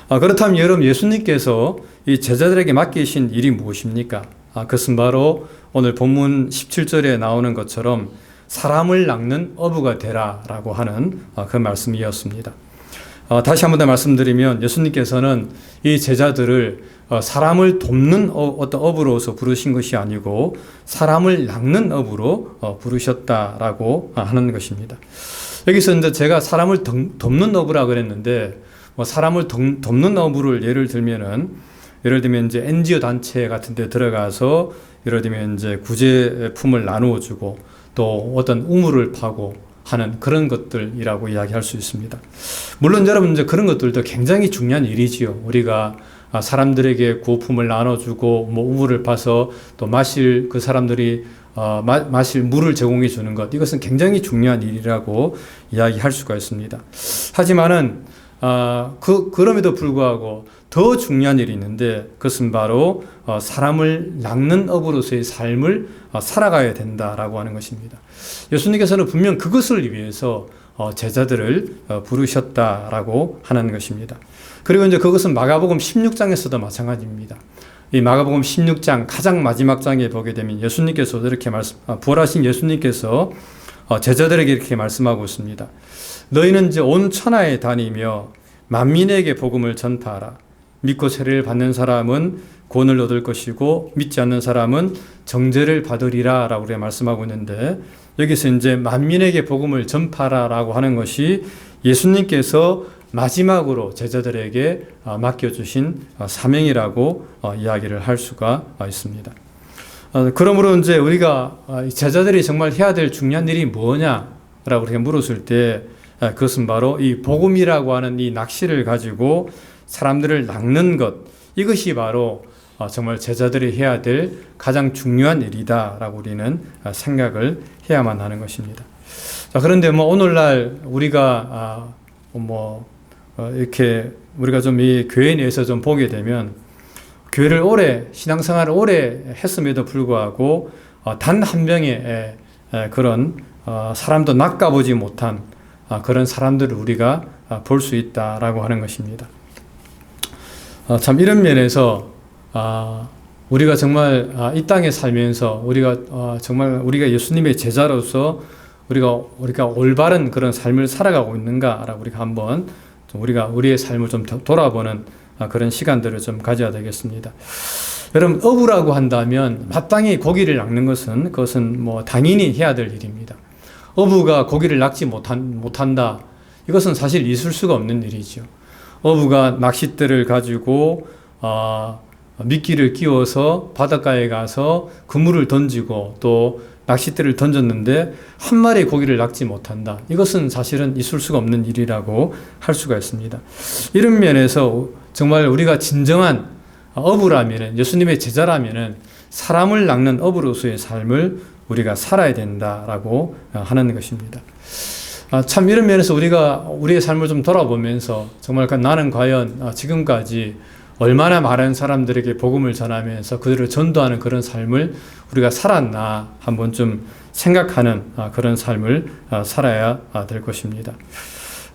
그렇다면 여러분, 예수님께서 이 제자들에게 맡기신 일이 무엇입니까? 그것은 바로 오늘 본문 17절에 나오는 것처럼 사람을 낚는 어부가 되라라고 하는 그 말씀이었습니다. 다시 한 번 더 말씀드리면 예수님께서는 이 제자들을 사람을 돕는 어떤 어부로서 부르신 것이 아니고 사람을 낚는 어부로 부르셨다라고 하는 것입니다. 여기서 이제 제가 사람을 돕는 어부라 그랬는데 사람을 돕는 어부를 예를 들면 이제 NGO 단체 같은 데 들어가서 예를 들면 이제 구제품을 나누어 주고 또 어떤 우물을 파고 하는 그런 것들이라고 이야기할 수 있습니다. 물론 여러분, 이제 그런 것들도 굉장히 중요한 일이지요. 우리가 사람들에게 구호품을 나눠주고 우물을 파서 또 마실 그 사람들이 마실 물을 제공해 주는 것, 이것은 굉장히 중요한 일이라고 이야기할 수가 있습니다. 하지만은 그럼에도 불구하고 더 중요한 일이 있는데 그것은 바로 사람을 낚는 업으로서의 삶을 살아가야 된다라고 하는 것입니다. 예수님께서는 분명 그것을 위해서 제자들을 부르셨다라고 하는 것입니다. 그리고 이제 그것은 마가복음 16장에서도 마찬가지입니다. 이 마가복음 16장 가장 마지막 장에 보게 되면 예수님께서 이렇게 부활하신 예수님께서 제자들에게 이렇게 말씀하고 있습니다. 너희는 이제 온 천하에 다니며 만민에게 복음을 전파하라. 믿고 세례를 받는 사람은 구원을 얻을 것이고 믿지 않는 사람은 정죄를 받으리라 라고 우리가 말씀하고 있는데, 여기서 이제 만민에게 복음을 전파하라라고 하는 것이 예수님께서 마지막으로 제자들에게 맡겨주신 사명이라고 이야기를 할 수가 있습니다. 그러므로 이제 우리가 제자들이 정말 해야 될 중요한 일이 뭐냐라고 이렇게 물었을 때 그것은 바로 이 복음이라고 하는 이 낚시를 가지고 사람들을 낚는 것, 이것이 바로 정말 제자들이 해야 될 가장 중요한 일이다라고 우리는 생각을 해야만 하는 것입니다. 자, 그런데 오늘날 우리가 이렇게 우리가 좀 이 교회 내에서 좀 보게 되면 교회를 신앙생활을 오래 했음에도 불구하고 단 한 명의 그런 사람도 낚아보지 못한 그런 사람들을 우리가 볼 수 있다라고 하는 것입니다. 참 이런 면에서 우리가 정말 이 땅에 살면서 우리가 정말 우리가 예수님의 제자로서 우리가 올바른 그런 삶을 살아가고 있는가라고 우리가 한번 우리가 우리의 삶을 좀 돌아보는 그런 시간들을 좀 가져야 되겠습니다. 여러분, 어부라고 한다면 마땅히 고기를 낚는 것은 그것은 당연히 해야 될 일입니다. 어부가 고기를 낚지 못한다. 이것은 사실 있을 수가 없는 일이죠. 어부가 낚싯대를 가지고 미끼를 끼워서 바닷가에 가서 그물을 던지고 또 낚싯대를 던졌는데 한 마리의 고기를 낚지 못한다. 이것은 사실은 있을 수가 없는 일이라고 할 수가 있습니다. 이런 면에서 정말 우리가 진정한 어부라면, 예수님의 제자라면 사람을 낚는 어부로서의 삶을 우리가 살아야 된다라고 하는 것입니다. 참 이런 면에서 우리가 우리의 삶을 좀 돌아보면서 정말 나는 과연 지금까지 얼마나 많은 사람들에게 복음을 전하면서 그들을 전도하는 그런 삶을 우리가 살았나 한번 좀 생각하는 그런 삶을 살아야 될 것입니다.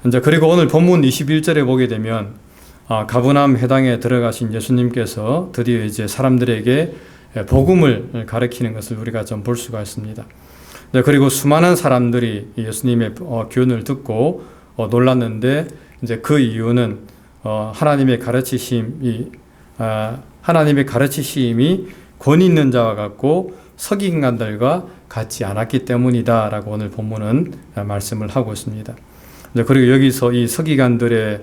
이제 그리고 오늘 본문 21절에 보게 되면 가버나움 회당에 들어가신 예수님께서 드디어 이제 사람들에게 복음을 가르치는 것을 우리가 좀 볼 수가 있습니다. 그리고 수많은 사람들이 예수님의 교훈을 듣고 놀랐는데, 이제 그 이유는 하나님의 가르치심이 권위 있는 자와 같고 서기관들과 같지 않았기 때문이다라고 오늘 본문은 말씀을 하고 있습니다. 그리고 여기서 이 서기관들의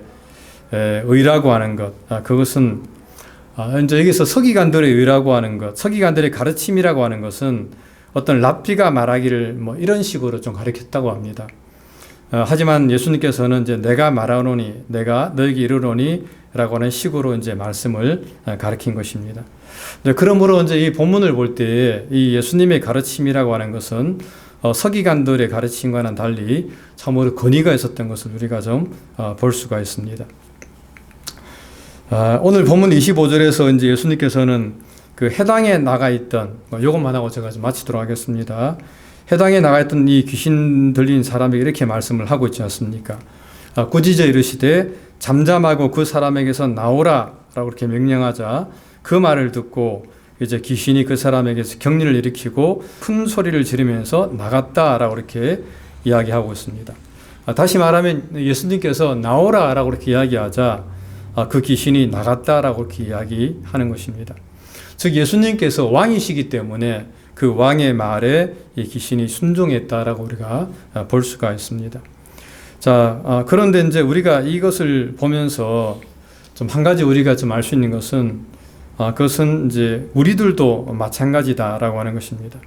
의라고 하는 것, 그것은 이제 여기서 서기관들의 의라고 하는 것, 서기관들의 가르침이라고 하는 것은 어떤 랍비가 말하기를 이런 식으로 좀 가르쳤다고 합니다. 하지만 예수님께서는 이제 내가 말하노니, 내가 너에게 이르노니 라고 하는 식으로 이제 말씀을 가르친 것입니다. 그러므로 이제 이 본문을 볼 때 이 예수님의 가르침이라고 하는 것은 서기관들의 가르침과는 달리 참으로 권위가 있었던 것을 우리가 좀 볼 수가 있습니다. 오늘 본문 25절에서 이제 예수님께서는 그 해당에 나가 있던 요것만 하고 제가 좀 마치도록 하겠습니다. 해당에 나가 있던 이 귀신 들린 사람에게 이렇게 말씀을 하고 있지 않습니까? 꾸짖어 이르시되 잠잠하고 그 사람에게서 나오라 라고 이렇게 명령하자 그 말을 듣고 이제 귀신이 그 사람에게서 격리를 일으키고 큰 소리를 지르면서 나갔다라고 이렇게 이야기하고 있습니다. 다시 말하면 예수님께서 나오라라고 이렇게 이야기하자 그 귀신이 나갔다라고 이렇게 이야기하는 것입니다. 즉 예수님께서 왕이시기 때문에 그 왕의 말에 이 귀신이 순종했다라고 우리가 볼 수가 있습니다. 자, 그런데 이제 우리가 이것을 보면서 좀 한 가지 우리가 좀 알 수 있는 것은 그것은 이제 우리들도 마찬가지다라고 하는 것입니다.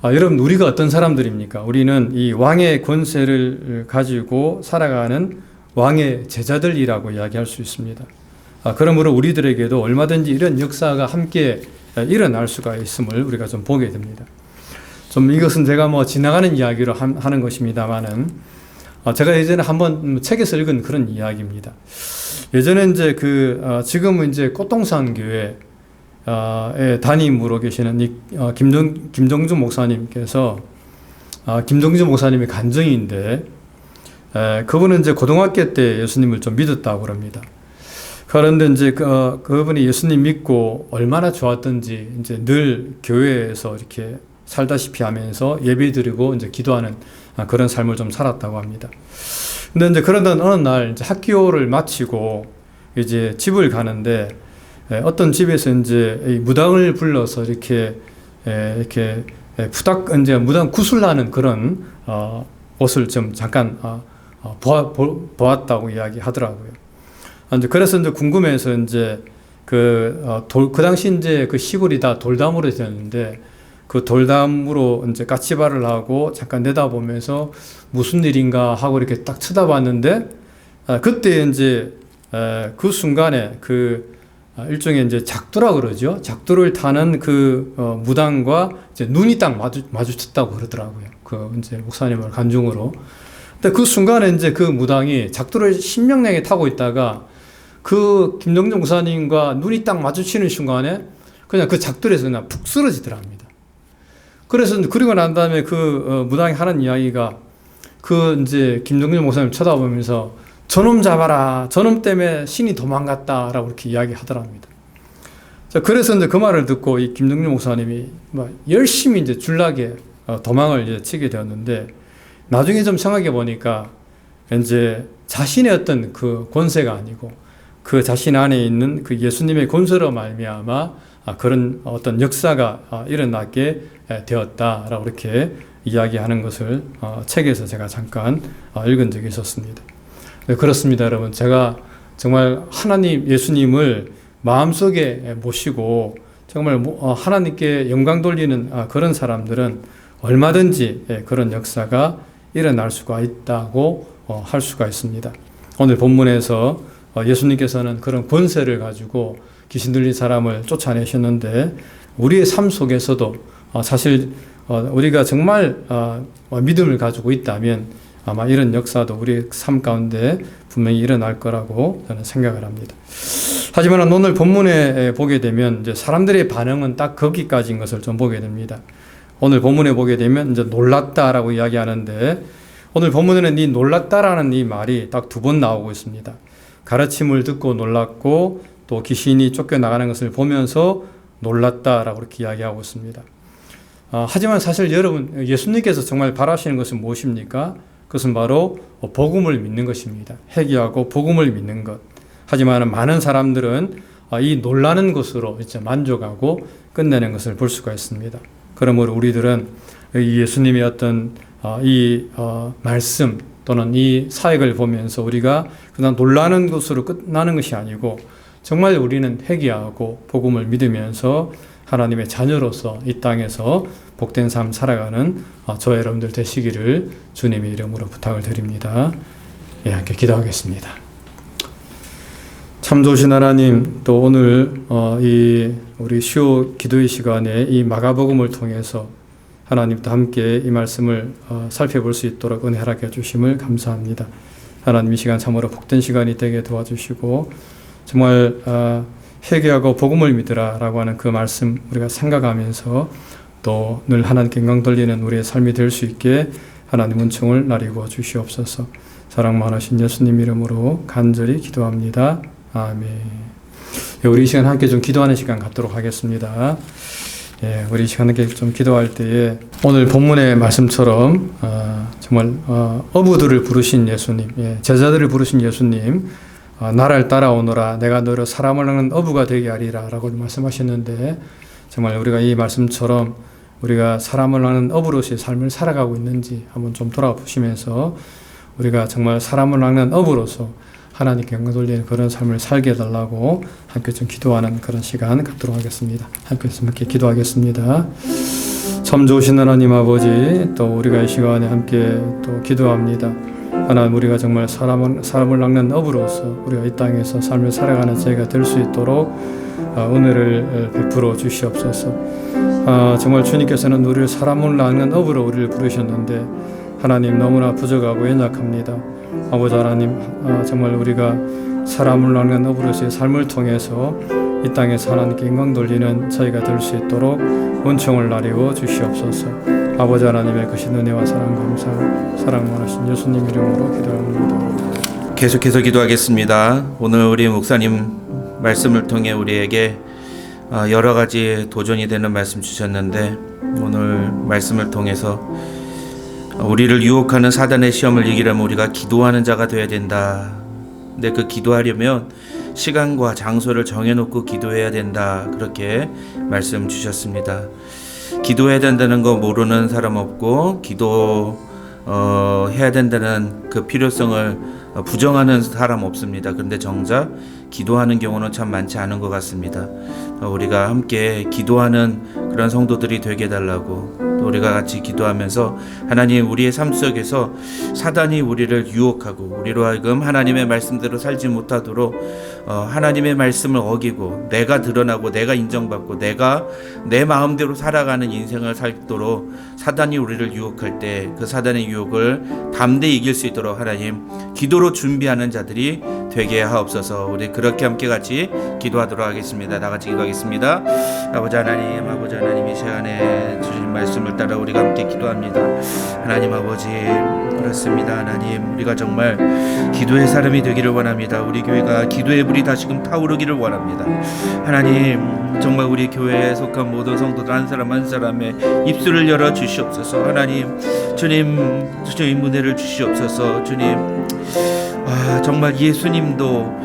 여러분, 우리가 어떤 사람들입니까? 우리는 이 왕의 권세를 가지고 살아가는 왕의 제자들이라고 이야기할 수 있습니다. 그러므로 우리들에게도 얼마든지 이런 역사가 함께 일어날 수가 있음을 우리가 좀 보게 됩니다. 좀 이것은 제가 뭐 지나가는 이야기로 하는 것입니다만은 제가 예전에 한번 책에서 읽은 그런 이야기입니다. 예전에 이제 지금은 이제 꽃동산 교회 담임으로 계시는 김정주 목사님께서 김정주 목사님의 간증인데 그분은 이제 고등학교 때 예수님을 좀 믿었다고 그럽니다. 그런데 이제 그분이 예수님 믿고 얼마나 좋았던지 이제 늘 교회에서 이렇게 살다시피 하면서 예배드리고 이제 기도하는 그런 삶을 좀 살았다고 합니다. 근데 이제 그러던 어느 날 이제 학교를 마치고 이제 집을 가는데 어떤 집에서 이제 무당을 불러서 이렇게 이제 무당 구슬하는 그런 옷을 좀 잠깐 보았다고 이야기하더라고요. 이제 그래서 이제 궁금해서 이제 그 당시 이제 그 시골이 다 돌담으로 되었는데 그 돌담으로 이제 까치발을 하고 잠깐 내다보면서 무슨 일인가 하고 이렇게 딱 쳐다봤는데 그때 이제 그 순간에 일종의 이제 작두라 그러죠. 작두를 타는 무당과 이제 눈이 딱 마주쳤다고 그러더라고요. 이제 목사님을 간중으로. 근데 그 순간에 이제 그 무당이 작두를 신명나게 타고 있다가 김정준 목사님과 눈이 딱 마주치는 순간에 그냥 그 작두에서 그냥 푹 쓰러지더랍니다. 그래서 그리고 난 다음에 무당이 하는 이야기가 이제 김정준 목사님 쳐다보면서 저놈 잡아라. 저놈 때문에 신이 도망갔다라고 이렇게 이야기하더랍니다. 자, 그래서 이제 그 말을 듣고 이 김정준 목사님이 열심히 이제 줄나게 도망을 이제 치게 되었는데 나중에 좀 생각해 보니까 이제 자신의 어떤 그 권세가 아니고 그 자신 안에 있는 그 예수님의 권세로 말미암아 그런 어떤 역사가 일어나게 되었다라고 이렇게 이야기하는 것을 책에서 제가 잠깐 읽은 적이 있었습니다. 네, 그렇습니다, 여러분. 제가 정말 하나님, 예수님을 마음속에 모시고 정말 하나님께 영광 돌리는 그런 사람들은 얼마든지 그런 역사가 일어날 수가 있다고 할 수가 있습니다. 오늘 본문에서 예수님께서는 그런 권세를 가지고 귀신 들린 사람을 쫓아내셨는데 우리의 삶 속에서도 사실 우리가 정말 믿음을 가지고 있다면 아마 이런 역사도 우리의 삶 가운데 분명히 일어날 거라고 저는 생각을 합니다. 하지만 오늘 본문에 보게 되면 이제 사람들의 반응은 딱 거기까지인 것을 좀 보게 됩니다. 오늘 본문에 보게 되면 이제 놀랐다라고 이야기하는데 오늘 본문에는 이 놀랐다라는 이 말이 딱 2번 나오고 있습니다. 가르침을 듣고 놀랐고 또 귀신이 쫓겨나가는 것을 보면서 놀랐다라고 이렇게 이야기하고 있습니다. 하지만 사실 여러분, 예수님께서 정말 바라시는 것은 무엇입니까? 그것은 바로 복음을 믿는 것입니다. 회개하고 복음을 믿는 것. 하지만 많은 사람들은 이 놀라는 것으로 이제 만족하고 끝내는 것을 볼 수가 있습니다. 그러므로 우리들은 예수님의 어떤 말씀 또는 이 사역을 보면서 우리가 그냥 놀라는 것으로 끝나는 것이 아니고 정말 우리는 회개하고 복음을 믿으면서 하나님의 자녀로서 이 땅에서 복된 삶 살아가는 저와 여러분들 되시기를 주님의 이름으로 부탁을 드립니다. 예, 함께 기도하겠습니다. 참 좋으신 하나님, 또 오늘 우리 수요 기도의 시간에 이 마가복음을 통해서 하나님도 함께 이 말씀을 살펴볼 수 있도록 은혜 허락해 주심을 감사합니다. 하나님 이 시간 참으로 복된 시간이 되게 도와주시고 정말 회개하고 복음을 믿으라 라고 하는 그 말씀 우리가 생각하면서 또 늘 하나님께 영광 돌리는 우리의 삶이 될 수 있게 하나님 은총을 나리고 주시옵소서. 사랑 많으신 예수님 이름으로 간절히 기도합니다. 아멘. 우리 이 시간 함께 좀 기도하는 시간 갖도록 하겠습니다. 우리 이 시간 함께 좀 기도할 때에 오늘 본문의 말씀처럼 정말 어부들을 부르신 예수님, 제자들을 부르신 예수님, 나를 따라오너라 내가 너를 사람을 낚는 어부가 되게 하리라 라고 말씀하셨는데 정말 우리가 이 말씀처럼 우리가 사람을 낚는 어부로서의 삶을 살아가고 있는지 한번 좀 돌아보시면서 우리가 정말 사람을 낚는 어부로서 하나님께 영광 돌리는 그런 삶을 살게 해달라고 함께 좀 기도하는 그런 시간 갖도록 하겠습니다. 함께 기도하겠습니다. 참 좋으신 하나님 아버지, 또 우리가 이 시간에 함께 또 기도합니다. 하나님, 우리가 정말 사람을 낚는 어부로서 우리가 이 땅에서 삶을 살아가는 저희가 될 수 있도록 은혜를 베풀어 주시옵소서. 정말 주님께서는 우리를 사람을 낚는 어부로 우리를 부르셨는데 하나님 너무나 부족하고 연약합니다. 아버지 하나님, 정말 우리가 사람을 낚는 어부로서의 삶을 통해서 이 땅에서 하나님께 영광 돌리는 저희가 될 수 있도록 은총을 나리워 주시옵소서. 아버지 하나님의 크신 은혜와 사랑 감사, 사랑 많으신 예수님 이름으로 기도합니다. 계속해서 기도하겠습니다. 오늘 우리 목사님 말씀을 통해 우리에게 여러 가지 도전이 되는 말씀 주셨는데 오늘 말씀을 통해서 우리를 유혹하는 사단의 시험을 이기려면 우리가 기도하는 자가 되어야 된다. 근데 그 기도하려면 시간과 장소를 정해놓고 기도해야 된다. 그렇게 말씀 주셨습니다. 기도해야 된다는 거 모르는 사람 없고 기도해야 된다는 그 필요성을 부정하는 사람 없습니다. 그런데 정작 기도하는 경우는 참 많지 않은 것 같습니다. 우리가 함께 기도하는 그런 성도들이 되게 해달라고, 또 우리가 같이 기도하면서 하나님 우리의 삶 속에서 사단이 우리를 유혹하고 우리로 하여금 하나님의 말씀대로 살지 못하도록 하나님의 말씀을 어기고 내가 드러나고 내가 인정받고 내가 내 마음대로 살아가는 인생을 살도록 사단이 우리를 유혹할 때 그 사단의 유혹을 담대히 이길 수 있도록 하나님 기도로 준비하는 자들이 되게 하옵소서. 우리 그렇게 함께 같이 기도하도록 하겠습니다. 다 같이 기도하겠습니다. 아버지 하나님 이 시간에 주신 말씀을 따라 우리가 함께 기도합니다. 하나님 아버지, 그렇습니다. 하나님, 우리가 정말 기도의 사람이 되기를 원합니다. 우리 교회가 기도의 불이 다시금 타오르기를 원합니다. 하나님, 정말 우리 교회에 속한 모든 성도들 한 사람 한 사람의 입술을 열어 주시옵소서. 하나님, 주님 은혜를 주시옵소서. 주님, 정말 예수님도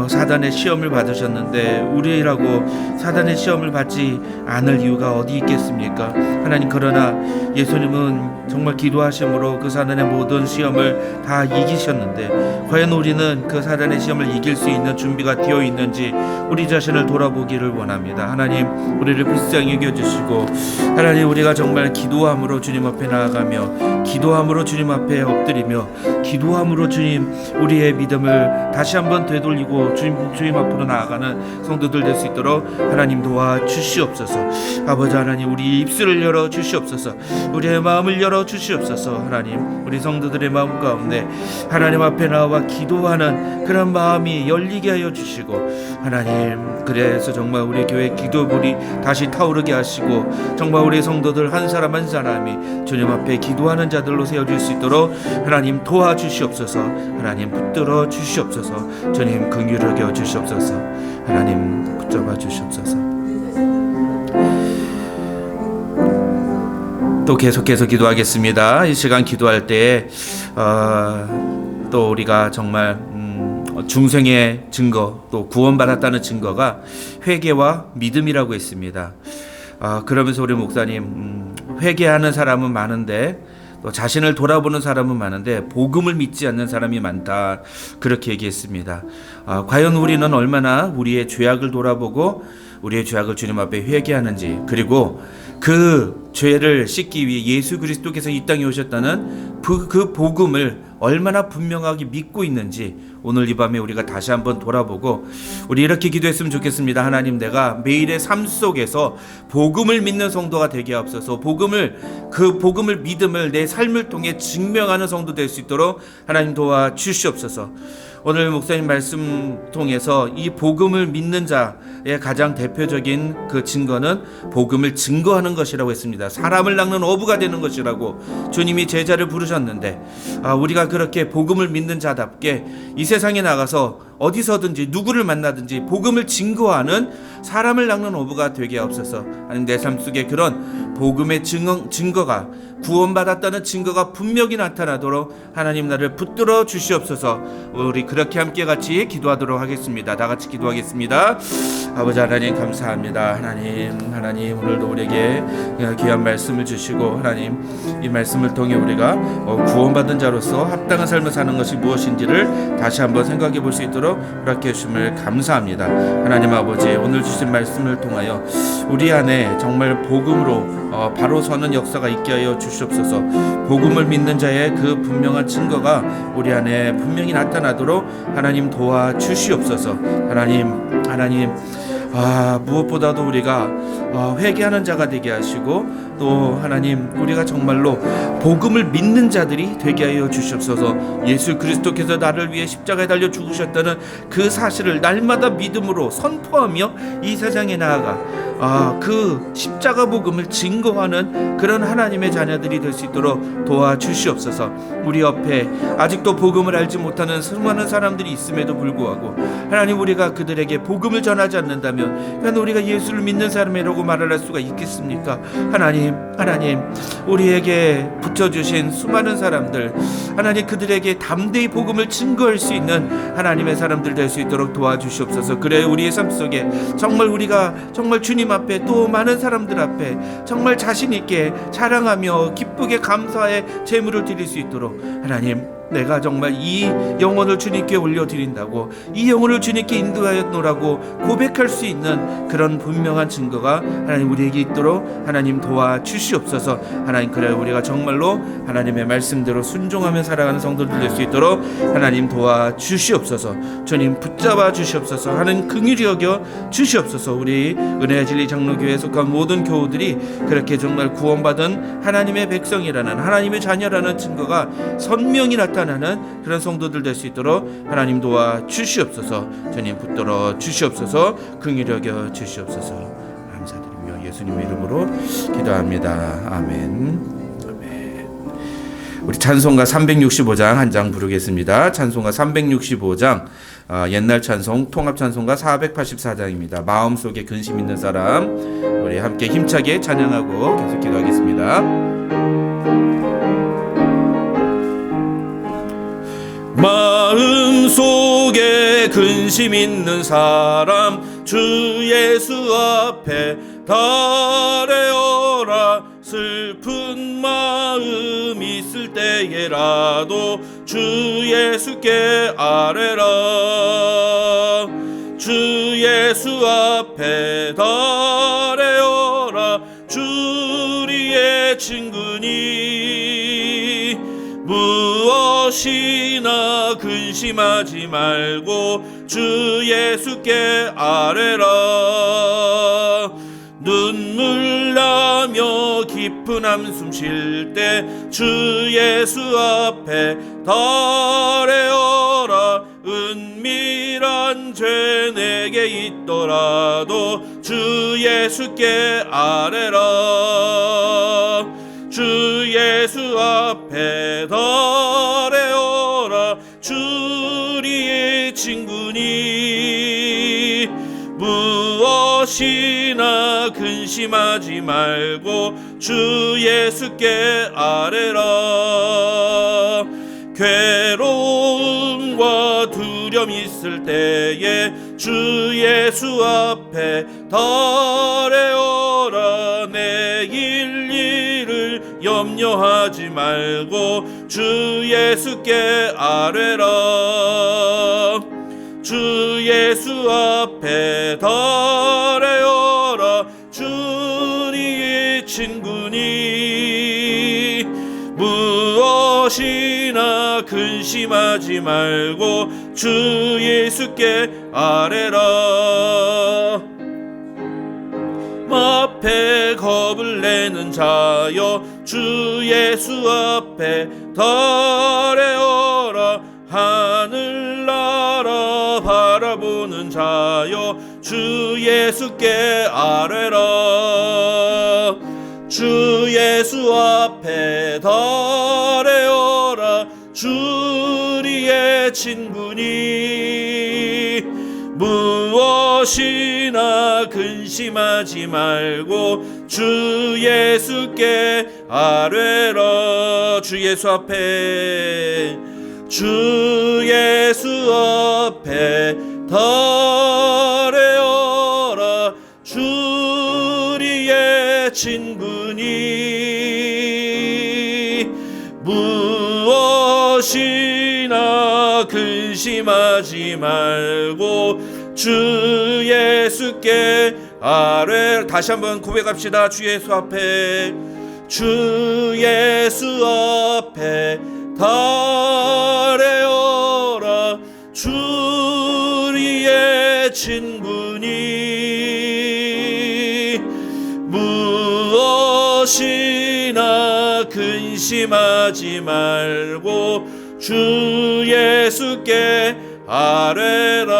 사단의 시험을 받으셨는데 우리라고 사단의 시험을 받지 않을 이유가 어디 있겠습니까? 하나님, 그러나 예수님은 정말 기도하심으로 그 사단의 모든 시험을 다 이기셨는데 과연 우리는 그 사단의 시험을 이길 수 있는 준비가 되어 있는지 우리 자신을 돌아보기를 원합니다. 하나님, 우리를 불쌍히 여겨주시고 하나님, 우리가 정말 기도함으로 주님 앞에 나아가며 기도함으로 주님 앞에 엎드리며 기도함으로 주님 우리의 믿음을 다시 한번 되돌리고 주님 앞으로 나아가는 성도들 될 수 있도록 하나님 도와주시옵소서. 아버지 하나님, 우리 입술을 열어 주시옵소서. 우리의 마음을 열어 주시옵소서. 하나님, 우리 성도들의 마음 가운데 하나님 앞에 나와 기도하는 그런 마음이 열리게 하여 주시고 하나님, 그래서 정말 우리 교회 기도불이 다시 타오르게 하시고 정말 우리 성도들 한 사람 한 사람이 주님 앞에 기도하는 자들로 세워질 수 있도록 하나님 도와주시옵소서. 하나님, 붙들어 주시옵소서. 주님, 긍휼히 여겨 주시옵소서. 하나님, 붙잡아 주시옵소서. 또 계속해서 기도하겠습니다. 이 시간 기도할 때에 또 우리가 정말 중생의 증거, 또 구원받았다는 증거가 회개와 믿음이라고 했습니다. 그러면서 우리 목사님, 회개하는 사람은 많은데 또 자신을 돌아보는 사람은 많은데 복음을 믿지 않는 사람이 많다, 그렇게 얘기했습니다. 과연 우리는 얼마나 우리의 죄악을 돌아보고 우리의 죄악을 주님 앞에 회개하는지, 그리고 그 죄를 씻기 위해 예수 그리스도께서 이 땅에 오셨다는 그 복음을 얼마나 분명하게 믿고 있는지 오늘 이 밤에 우리가 다시 한번 돌아보고 우리 이렇게 기도했으면 좋겠습니다. 하나님, 내가 매일의 삶 속에서 복음을 믿는 성도가 되게 하옵소서. 그 복음을 믿음을 내 삶을 통해 증명하는 성도 될 수 있도록 하나님 도와주시옵소서. 오늘 목사님 말씀 통해서 이 복음을 믿는 자의 가장 대표적인 그 증거는 복음을 증거하는 것이라고 했습니다. 사람을 낚는 어부가 되는 것이라고 주님이 제자를 부르셨는데, 우리가 그렇게 복음을 믿는 자답게 이 세상에 나가서 어디서든지 누구를 만나든지 복음을 증거하는 사람을 낚는 어부가 되게 하옵소서. 하나님, 내 삶 속에 그런 복음의 증거가, 구원받았다는 증거가 분명히 나타나도록 하나님 나를 붙들어 주시옵소서. 우리 그렇게 함께 같이 기도하도록 하겠습니다. 다 같이 기도하겠습니다. 아버지 하나님, 감사합니다. 하나님 오늘도 우리에게 귀한 말씀을 주시고, 하나님 이 말씀을 통해 우리가 구원받은 자로서 합당한 삶을 사는 것이 무엇인지를 다시 한번 생각해 볼 수 있도록 허락해 주심을 감사합니다. 하나님 아버지, 오늘 주신 말씀을 통하여 우리 안에 정말 복음으로 바로 서는 역사가 있게 하여 주시옵소서. 복음을 믿는 자의 그 분명한 증거가 우리 안에 분명히 나타나도록 하나님 도와주시옵소서. 하나님 무엇보다도 우리가 회개하는 자가 되게 하시고, 또 하나님 우리가 정말로 복음을 믿는 자들이 되게 하여 주시옵소서. 예수 그리스도께서 나를 위해 십자가에 달려 죽으셨다는 그 사실을 날마다 믿음으로 선포하며 이 세상에 나아가 그 십자가 복음을 증거하는 그런 하나님의 자녀들이 될 수 있도록 도와주시옵소서. 우리 옆에 아직도 복음을 알지 못하는 수많은 사람들이 있음에도 불구하고 하나님, 우리가 그들에게 복음을 전하지 않는다면 그냥 우리가 예수를 믿는 사람이라고 말을 할 수가 있겠습니까? 하나님 우리에게 붙여주신 수많은 사람들, 하나님 그들에게 담대히 복음을 증거할 수 있는 하나님의 사람들 될 수 있도록 도와주시옵소서. 그래 우리의 삶 속에 우리가 정말 주님 앞에, 또 많은 사람들 앞에 정말 자신 있게 자랑하며 기쁘게 감사의 제물을 드릴 수 있도록, 하나님 내가 정말 이 영혼을 주님께 올려드린다고, 이 영혼을 주님께 인도하였노라고 고백할 수 있는 그런 분명한 증거가 하나님 우리에게 있도록 하나님 도와주시옵소서. 하나님, 그래 우리가 정말로 하나님의 말씀대로 순종하며 살아가는 성도들 될 수 있도록 하나님 도와주시옵소서. 주님 붙잡아 주시옵소서. 하나님 긍휼히 여겨 주시옵소서. 우리 은혜의 진리 장로교회에 속한 모든 교우들이 그렇게 정말 구원받은 하나님의 백성이라는, 하나님의 자녀라는 증거가 선명히 나타나는 그런 성도들 될 수 있도록 하나님 도와 주시옵소서. 주님 붙들어 주시옵소서. 긍휼히 여겨 주시옵소서. 감사드리며 예수님의 이름으로 기도합니다. 아멘. 우리 찬송가 365장 한 장 부르겠습니다. 찬송가 365장, 옛날 찬송 통합 찬송가 484장입니다. 마음속에 근심 있는 사람, 우리 함께 힘차게 찬양하고 계속 기도하겠습니다. 마음속에 근심 있는 사람, 주 예수 앞에 달래어라. 슬픈 마음 있을 때에라도 주 예수께 아뢰라. 주 예수 앞에 달래어라. 주리의 친구니 무엇이나 근심하지 말고 주 예수께 아뢰라. 눈물 나며 깊은 한숨 쉴 때 주 예수 앞에 달래어라. 은밀한 죄 내게 있더라도 주 예수께 아뢰라. 주 예수 앞에 달래어라. 주리의 친구니 무엇이나 근심하지 말고 주 예수께 아뢰라. 괴로움과 두려움 있을 때에 주 예수 앞에 달래어라. 내일 일을 염려하지 말고 주 예수께 아뢰라. 주 예수 앞에 달래어라. 주의 친구니 무엇이나 근심하지 말고 주 예수께 아뢰라. 앞에 겁을 내는 자여 주 예수 앞에 달려라. 하늘나라 바라보는 자여 주 예수께 아뢰라. 주 예수 앞에 달려라. 주리의 친구니 무엇이나 근심하지 말고 주 예수께 아뢰라. 주 예수 앞에 달려라. 주리의 친구니 무엇이나 근심하지 말고 주 예수께 아뢰. 다시 한번 고백합시다. 주 예수 앞에 달려라. 주리의 친구니 무엇이나 근심하지 말고 주 예수께 아뢰라.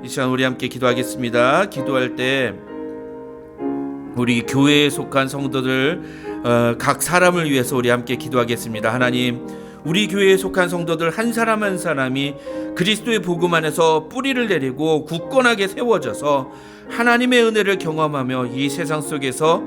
이 시간 우리 함께 기도하겠습니다. 기도할 때 우리 교회에 속한 성도들 각 사람을 위해서 우리 함께 기도하겠습니다. 하나님, 우리 교회에 속한 성도들 한 사람 한 사람이 그리스도의 복음 안에서 뿌리를 내리고 굳건하게 세워져서 하나님의 은혜를 경험하며 이 세상 속에서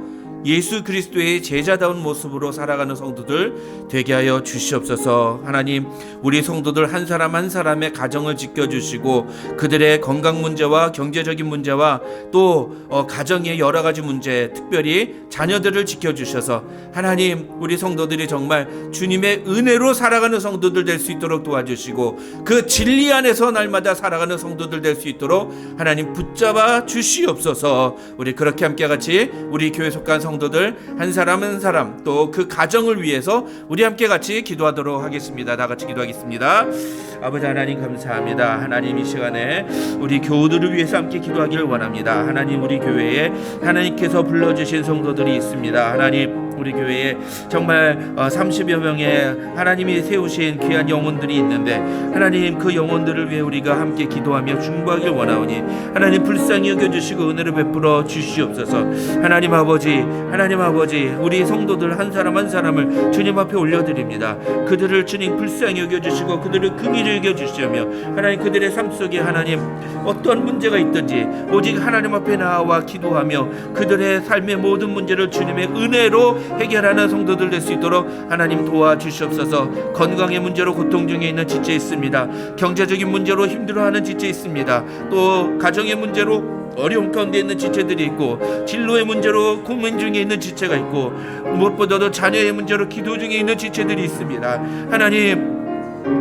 예수 그리스도의 제자다운 모습으로 살아가는 성도들 되게 하여 주시옵소서. 하나님, 우리 성도들 한 사람 한 사람의 가정을 지켜주시고 그들의 건강 문제와 경제적인 문제와 또 가정의 여러 가지 문제, 특별히 자녀들을 지켜주셔서 하나님, 우리 성도들이 정말 주님의 은혜로 살아가는 성도들 될 수 있도록 도와주시고 그 진리 안에서 날마다 살아가는 성도들 될 수 있도록 하나님 붙잡아 주시옵소서. 우리 그렇게 함께 같이 우리 교회 속한 성도들 한 사람 한 사람 또 그 가정을 위해서 우리 함께 같이 기도하도록 하겠습니다. 다 같이 기도하겠습니다. 아버지 하나님 감사합니다. 하나님, 이 시간에 우리 교우들을 위해서 함께 기도하기를 원합니다. 하나님, 우리 교회에 하나님께서 불러주신 성도들이 있습니다. 하나님, 우리 교회에 정말 30여 명의 하나님이 세우신 귀한 영혼들이 있는데 하나님, 그 영혼들을 위해 우리가 함께 기도하며 중보하길 원하오니 하나님 불쌍히 여겨주시고 은혜를 베풀어 주시옵소서. 하나님 아버지, 우리 성도들 한 사람 한 사람을 주님 앞에 올려드립니다. 그들을 주님 불쌍히 여겨주시고 그들을 긍휼히 여겨주시며 하나님, 그들의 삶 속에 하나님 어떤 문제가 있든지 오직 하나님 앞에 나와 기도하며 그들의 삶의 모든 문제를 주님의 은혜로 해결하는 성도들 될 수 있도록 하나님 도와주시옵소서. 건강의 문제로 고통 중에 있는 지체 있습니다. 경제적인 문제로 힘들어하는 지체 있습니다. 또 가정의 문제로 어려움 가운데 있는 지체들이 있고 진로의 문제로 고민 중에 있는 지체가 있고 무엇보다도 자녀의 문제로 기도 중에 있는 지체들이 있습니다. 하나님,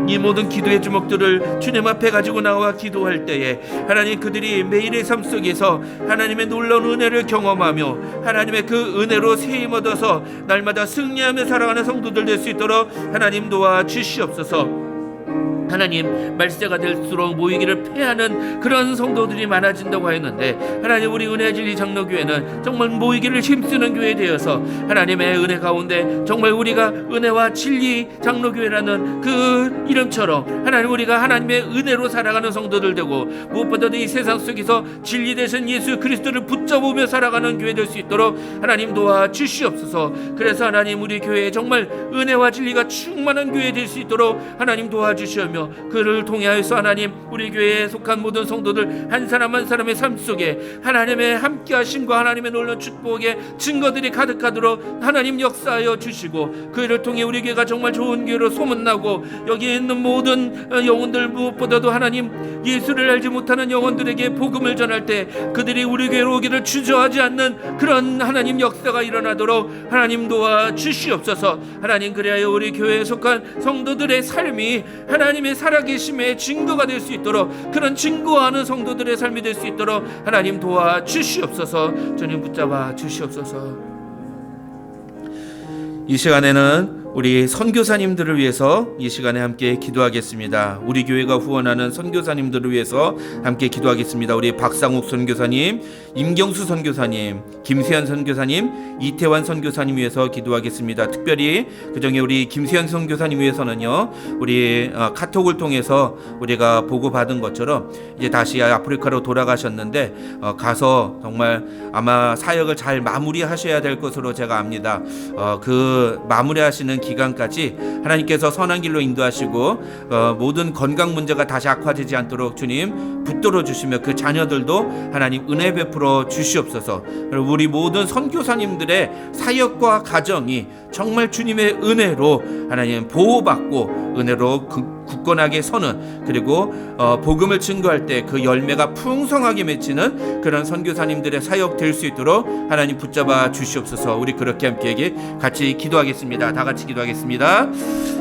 이 모든 기도의 주먹들을 주님 앞에 가지고 나와 기도할 때에 하나님, 그들이 매일의 삶 속에서 하나님의 놀라운 은혜를 경험하며 하나님의 그 은혜로 세임 얻어서 날마다 승리하며 살아가는 성도들 될 수 있도록 하나님 도와주시옵소서. 하나님, 말세가 될수록 모이기를 패하는 그런 성도들이 많아진다고 하였는데 하나님, 우리 은혜 진리 장로교회는 정말 모이기를 힘쓰는 교회 되어서 하나님의 은혜 가운데 정말 우리가 은혜와 진리 장로교회라는 그 이름처럼 하나님, 우리가 하나님의 은혜로 살아가는 성도들 되고 무엇보다도 이 세상 속에서 진리 되신 예수 그리스도를 붙잡으며 살아가는 교회 될 수 있도록 하나님 도와주시옵소서. 그래서 하나님, 우리 교회에 정말 은혜와 진리가 충만한 교회 될 수 있도록 하나님 도와주시며 그를 통하여서 하나님, 우리 교회에 속한 모든 성도들 한 사람 한 사람의 삶 속에 하나님의 함께하심과 하나님의 놀라운 축복의 증거들이 가득하도록 하나님 역사하여 주시고 그를 통해 우리 교회가 정말 좋은 교회로 소문나고 여기에 있는 모든 영혼들, 무엇보다도 하나님 예수를 알지 못하는 영혼들에게 복음을 전할 때 그들이 우리 교회로 오기를 주저하지 않는 그런 하나님 역사가 일어나도록 하나님 도와주시옵소서. 하나님, 그래야 우리 교회에 속한 성도들의 삶이 하나님 하나님의 살아계심의 증거가 될 수 있도록, 그런 증거하는 성도들의 삶이 될 수 있도록 하나님 도와 주시옵소서. 주님 붙잡아 주시옵소서. 이 시간에는 우리 선교사님들을 위해서 이 시간에 함께 기도하겠습니다. 우리 교회가 후원하는 선교사님들을 위해서 함께 기도하겠습니다. 우리 박상욱 선교사님, 임경수 선교사님, 김세현 선교사님, 이태환 선교사님 위해서 기도하겠습니다. 특별히 그중에 우리 김세현 선교사님 위해서는요, 우리 카톡을 통해서 우리가 보고받은 것처럼 이제 다시 아프리카로 돌아가셨는데 가서 정말 아마 사역을 잘 마무리하셔야 될 것으로 제가 압니다. 그 마무리하시는 기간까지 하나님께서 선한 길로 인도하시고 모든 건강 문제가 다시 악화되지 않도록 주님 붙들어 주시며 그 자녀들도 하나님 은혜 베풀어 주시옵소서. 우리 모든 선교사님들의 사역과 가정이 정말 주님의 은혜로 하나님 보호받고 은혜로 굳건하게 서는, 그리고 복음을 증거할 때 그 열매가 풍성하게 맺히는 그런 선교사님들의 사역 될 수 있도록 하나님 붙잡아 주시옵소서. 우리 그렇게 함께 같이 기도하겠습니다. 다 같이 기도하겠습니다.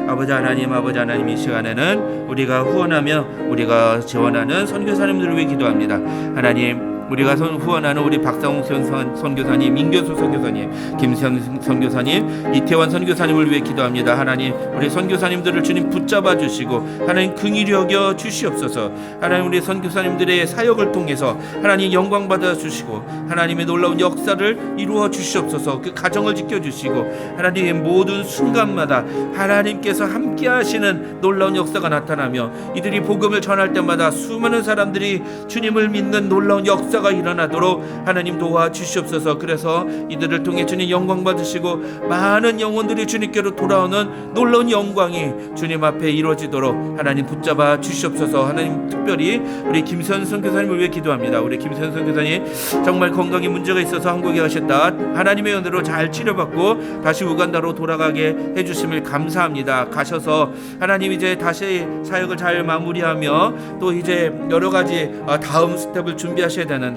아버지 하나님, 이 시간에는 우리가 후원하며 우리가 지원하는 선교사님들을 위해 기도합니다. 하나님, 우리가 후원하는 우리 박상욱 선교사님, 민교수 선교사님, 김세현 선교사님, 이태환 선교사님을 위해 기도합니다. 하나님, 우리 선교사님들을 주님 붙잡아 주시고 하나님 긍휼히 여겨 주시옵소서. 하나님, 우리 선교사님들의 사역을 통해서 하나님 영광 받아 주시고 하나님의 놀라운 역사를 이루어 주시옵소서. 그 가정을 지켜 주시고 하나님 모든 순간마다 하나님께서 함께 하시는 놀라운 역사가 나타나며 이들이 복음을 전할 때마다 수많은 사람들이 주님을 믿는 놀라운 역사가 일어나도록 하나님 도와 주시옵소서. 그래서 이들을 통해 주님 영광 받으시고 많은 영혼들이 주님께로 돌아오는 놀라운 영광이 주님 앞에 이루어지도록 하나님 붙잡아 주시옵소서. 하나님, 특별히 우리 김선 선교사님을 위해 기도합니다. 우리 김선 선교사님 정말 건강에 문제가 있어서 한국에 가셨다 하나님의 은혜로 잘 치료받고 다시 우간다로 돌아가게 해주심을 감사합니다. 가셔서 하나님 이제 다시 사역을 잘 마무리하며 또 이제 여러 가지 다음 스텝을 준비하셔야 되는데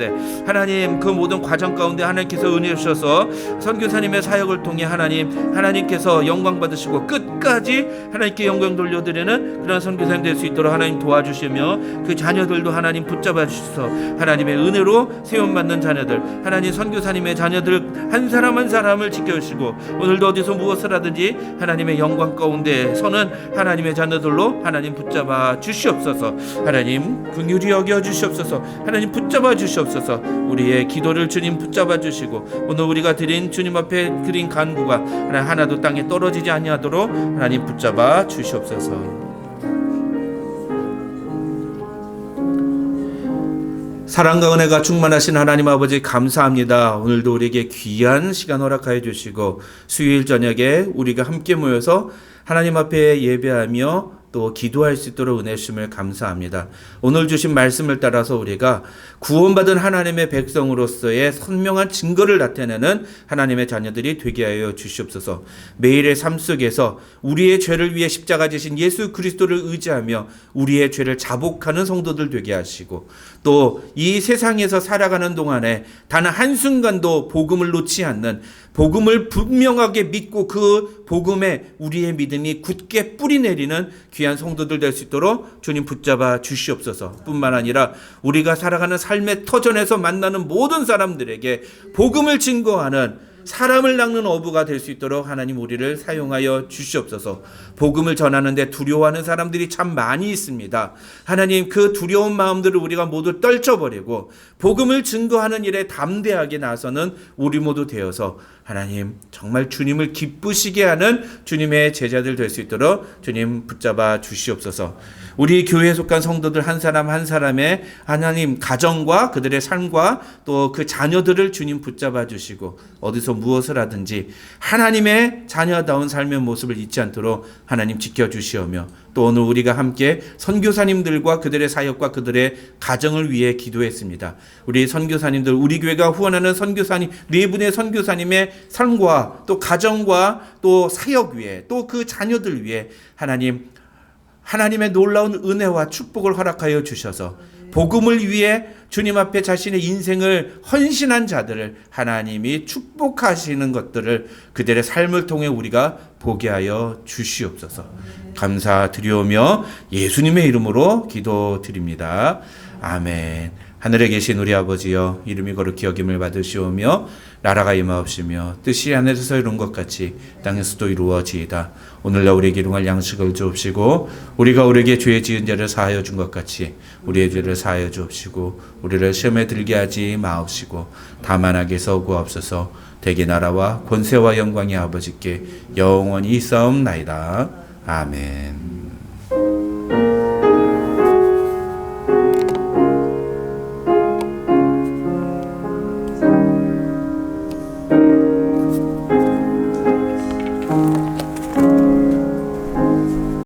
하나님 그 모든 과정 가운데 하나님께서 은혜 주셔서 선교사님의 사역을 통해 하나님께서 영광 받으시고 끝까지 하나님께 영광 돌려드리는 그런 선교사님 될 수 있도록 하나님 도와주시며 그 자녀들도 하나님 붙잡아 주셔서 하나님의 은혜로 세움받는 자녀들, 하나님 선교사님의 자녀들 한 사람 한 사람을 지켜주시고 오늘도 어디서 무엇을 하든지 하나님의 영광 가운데 서는 하나님의 자녀들로 하나님 붙잡아 주시옵소서. 하나님 긍휼히 여겨 주시옵소서. 하나님 붙잡아 주시옵소서. 우리의 기도를 주님 붙잡아 주시고 오늘 우리가 드린 주님 앞에 드린 간구가 하나도 땅에 떨어지지 아니하도록 하나님 붙잡아 주시옵소서. 사랑과 은혜가 충만하신 하나님 아버지 감사합니다. 오늘도 우리에게 귀한 시간 허락하여 주시고 수요일 저녁에 우리가 함께 모여서 하나님 앞에 예배하며 또 기도할 수 있도록 은혜 주심을 감사합니다. 오늘 주신 말씀을 따라서 우리가 구원받은 하나님의 백성으로서의 선명한 증거를 나타내는 하나님의 자녀들이 되게 하여 주시옵소서. 매일의 삶 속에서 우리의 죄를 위해 십자가 지신 예수 그리스도를 의지하며 우리의 죄를 자복하는 성도들 되게 하시고 또 이 세상에서 살아가는 동안에 단 한순간도 복음을 놓지 않는, 복음을 분명하게 믿고 그 복음에 우리의 믿음이 굳게 뿌리내리는 귀한 성도들 될 수 있도록 주님 붙잡아 주시옵소서. 뿐만 아니라 우리가 살아가는 삶의 터전에서 만나는 모든 사람들에게 복음을 증거하는 사람을 낚는 어부가 될 수 있도록 하나님 우리를 사용하여 주시옵소서. 복음을 전하는데 두려워하는 사람들이 참 많이 있습니다. 하나님 그 두려운 마음들을 우리가 모두 떨쳐버리고 복음을 증거하는 일에 담대하게 나서는 우리 모두 되어서 하나님 정말 주님을 기쁘시게 하는 주님의 제자들 될 수 있도록 주님 붙잡아 주시옵소서. 우리 교회에 속한 성도들 한 사람 한 사람의 하나님 가정과 그들의 삶과 또 그 자녀들을 주님 붙잡아 주시고 어디서 무엇을 하든지 하나님의 자녀다운 삶의 모습을 잊지 않도록 하나님 지켜주시오며 또 오늘 우리가 함께 선교사님들과 그들의 사역과 그들의 가정을 위해 기도했습니다. 우리 선교사님들, 우리 교회가 후원하는 선교사님, 네 분의 선교사님의 삶과 또 가정과 또 사역 위에 또 그 자녀들 위해 하나님의 놀라운 은혜와 축복을 허락하여 주셔서 복음을 위해 주님 앞에 자신의 인생을 헌신한 자들을 하나님이 축복하시는 것들을 그들의 삶을 통해 우리가 보게 하여 주시옵소서. 감사드리오며 예수님의 이름으로 기도드립니다. 아멘. 하늘에 계신 우리 아버지여, 이름이 거룩히 여김을 받으시오며 나라가 임하옵시며 뜻이 하늘에서 이룬 것 같이 땅에서도 이루어지이다. 오늘날 우리에게 일용할 양식을 주옵시고 우리가 우리에게 죄 지은 자를 사하여 준 것 같이 우리의 죄를 사하여 주옵시고 우리를 시험에 들게 하지 마옵시고 다만 악에서 구하옵소서. 대개 나라와 권세와 영광이 아버지께 영원히 있사옵나이다. 아멘.